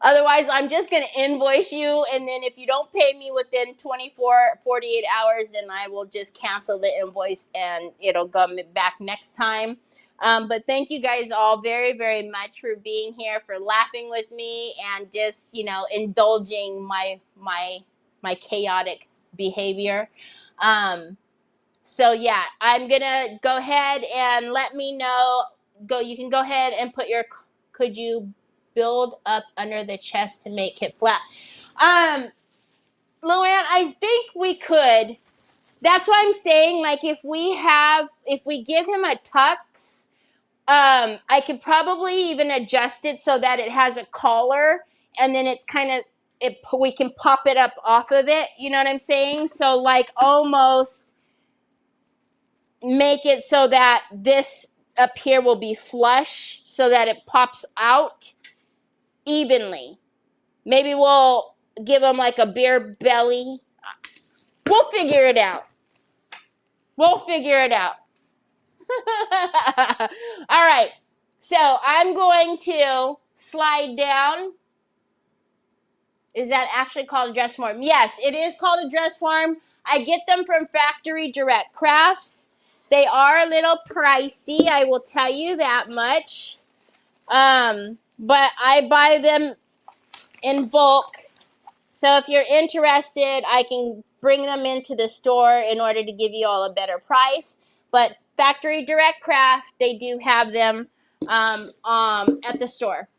Otherwise, I'm just going to invoice you, and then if you don't pay me within 48 hours, then I will just cancel the invoice, and it'll come back next time. But thank you guys all very, very much for being here, for laughing with me, and just, indulging my chaotic behavior. So, yeah, I'm going to go ahead and let me know. You can go ahead and put your, could you build up under the chest to make it flat. Luann, I think we could. That's what I'm saying. Like if we give him a tux, I could probably even adjust it so that it has a collar and then it's kind of, we can pop it up off of it. You know what I'm saying? So like almost make it so that this up here will be flush so that it pops out evenly. Maybe we'll give them like a bare belly. We'll figure it out. All right. So I'm going to slide down. Is that actually called a dress form? Yes, it is called a dress form. I get them from Factory Direct Crafts. They are a little pricey, I will tell you that much. But I buy them in bulk. So if you're interested, I can bring them into the store in order to give you all a better price. But Factory Direct Craft, they do have them at the store,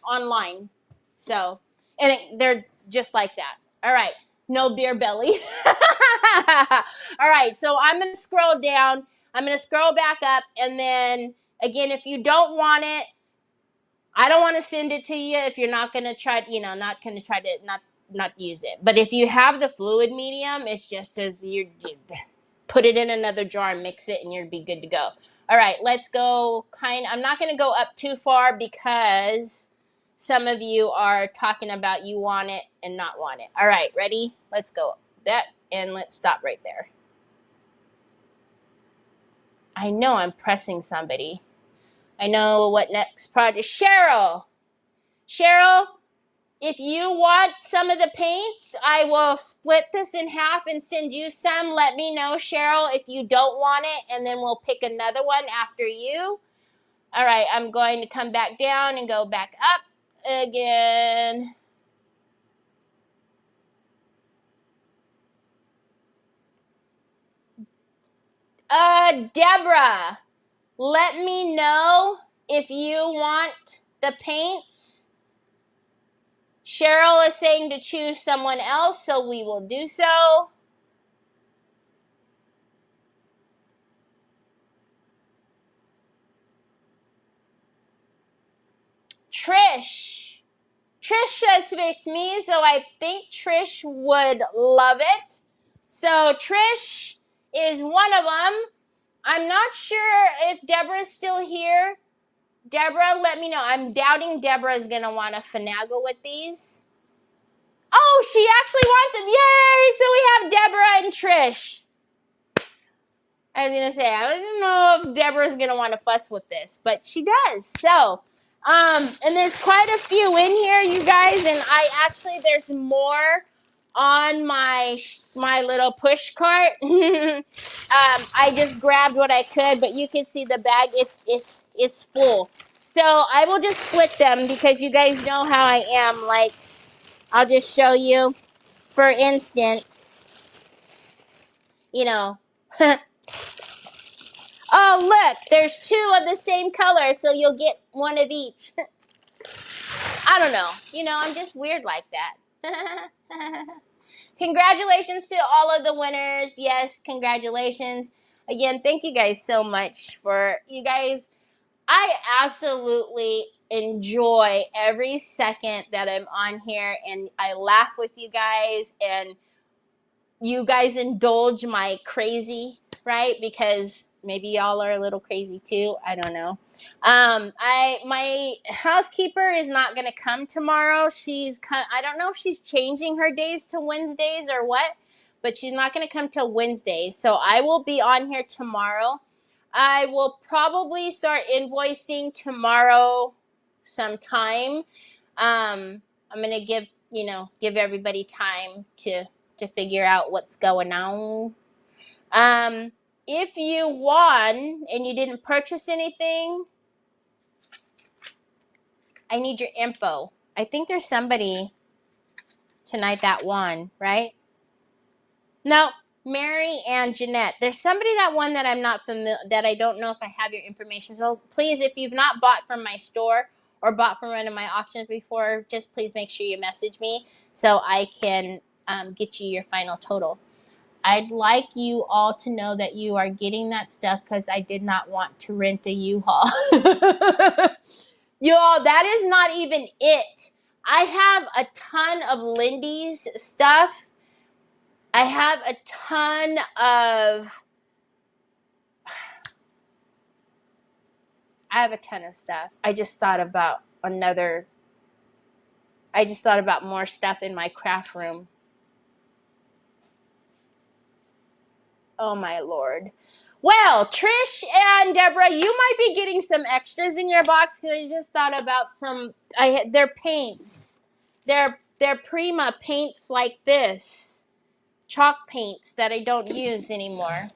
online. So, they're just like that. All right, no beer belly. All right, so I'm going to scroll down. I'm going to scroll back up, and then again, if you don't want it, I don't want to send it to you if you're not going to try, not going to try to not use it. But if you have the fluid medium, it's just as you put it in another jar and mix it and you'll be good to go. All right, let's go. I'm not going to go up too far because some of you are talking about you want it and not want it. All right, ready? Let's go. That, and let's stop right there. I know I'm pressing somebody. I know what next project. Cheryl, if you want some of the paints, I will split this in half and send you some. Let me know, Cheryl, if you don't want it, and then we'll pick another one after you. All right, I'm going to come back down and go back up again. Deborah, let me know if you want the paints. Cheryl is saying to choose someone else, so we will do so. Trish is with me, so I think Trish would love it. So Trish is one of them. I'm not sure if Deborah's still here. Deborah, let me know. I'm doubting Deborah is going to want to finagle with these. Oh, she actually wants them. Yay! So we have Deborah and Trish. I was going to say, I don't know if Deborah's going to want to fuss with this, but she does. So, and there's quite a few in here, you guys, and there's more on my little push cart. I just grabbed what I could, but you can see the bag is full. So I will just split them because you guys know how I am. Like, I'll just show you. For instance, oh, look, there's two of the same color, so you'll get one of each. I don't know. I'm just weird like that. Congratulations to all of the winners. Yes, congratulations. Again, thank you guys so much for you guys. I absolutely enjoy every second that I'm on here, and I laugh with you guys, and you guys indulge my crazy, right? Because maybe y'all are a little crazy too. I don't know. My housekeeper is not gonna come tomorrow. I don't know if she's changing her days to Wednesdays or what, but she's not gonna come till Wednesdays. So I will be on here tomorrow. I will probably start invoicing tomorrow sometime. I'm gonna give everybody time to figure out what's going on. If you won and you didn't purchase anything, I need your info. I think there's somebody tonight that won, right? No, Mary and Jeanette. There's somebody that won that I'm not familiar, that I don't know if I have your information. So please, if you've not bought from my store or bought from one of my auctions before, just please make sure you message me so I can get you your final total. I'd like you all to know that you are getting that stuff because I did not want to rent a U-Haul. You all, that is not even it. I have a ton of Lindy's stuff. I have a ton of stuff. I just thought about more stuff in my craft room. Oh my Lord. Well, Trish and Deborah, you might be getting some extras in your box because I just thought about their paints. They're Prima paints like this. Chalk paints that I don't use anymore.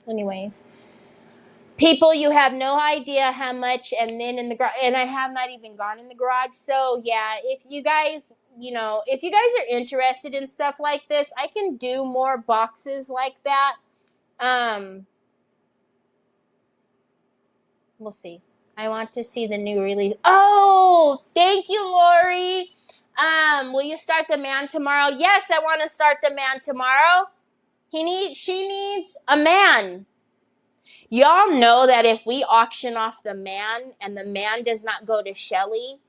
Anyways. People, you have no idea how much. And then in the garage, and I have not even gone in the garage. So yeah, if you guys, if you guys are interested in stuff like this, I can do more boxes like that. We'll see. I want to see the new release. Oh, thank you, Lori. Will you start the man tomorrow? Yes, I want to start the man tomorrow. She needs a man. Y'all know that if we auction off the man and the man does not go to Shelly,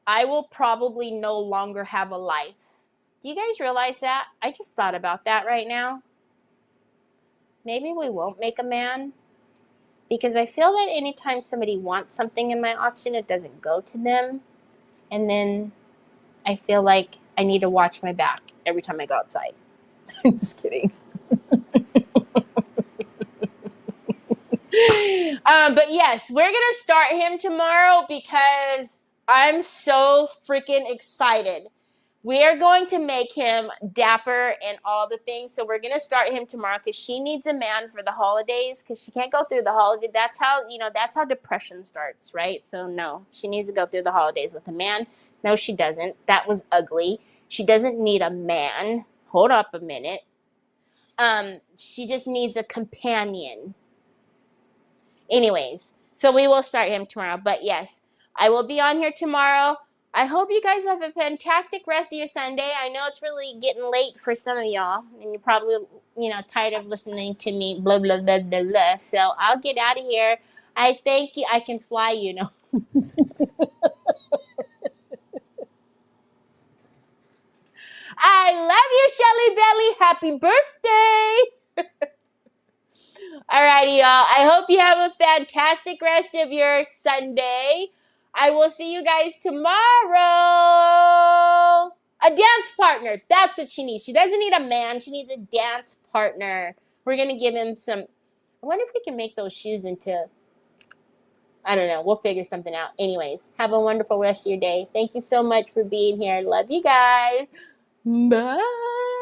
I will probably no longer have a life. Do you guys realize that? I just thought about that right now. Maybe we won't make a man. Because I feel that anytime somebody wants something in my auction, it doesn't go to them. And then I feel like I need to watch my back every time I go outside. I'm just kidding. But yes, we're going to start him tomorrow because I'm so freaking excited. We are going to make him dapper and all the things. So we're going to start him tomorrow because she needs a man for the holidays because she can't go through the holiday. That's how depression starts, right? So no, she needs to go through the holidays with a man. No, she doesn't. That was ugly. She doesn't need a man. Hold up a minute. She just needs a companion. Anyways, so we will start him tomorrow. But yes, I will be on here tomorrow. I hope you guys have a fantastic rest of your Sunday. I know it's really getting late for some of y'all, and you're probably, tired of listening to me, blah, blah, blah, blah, blah. So I'll get out of here. I thank you. I can fly, I love you, Shelly Belly. Happy birthday. Alrighty, y'all. I hope you have a fantastic rest of your Sunday. I will see you guys tomorrow. A dance partner. That's what she needs. She doesn't need a man. She needs a dance partner. We're going to give him some. I wonder if we can make those shoes into. I don't know. We'll figure something out. Anyways, have a wonderful rest of your day. Thank you so much for being here. Love you guys. Bye.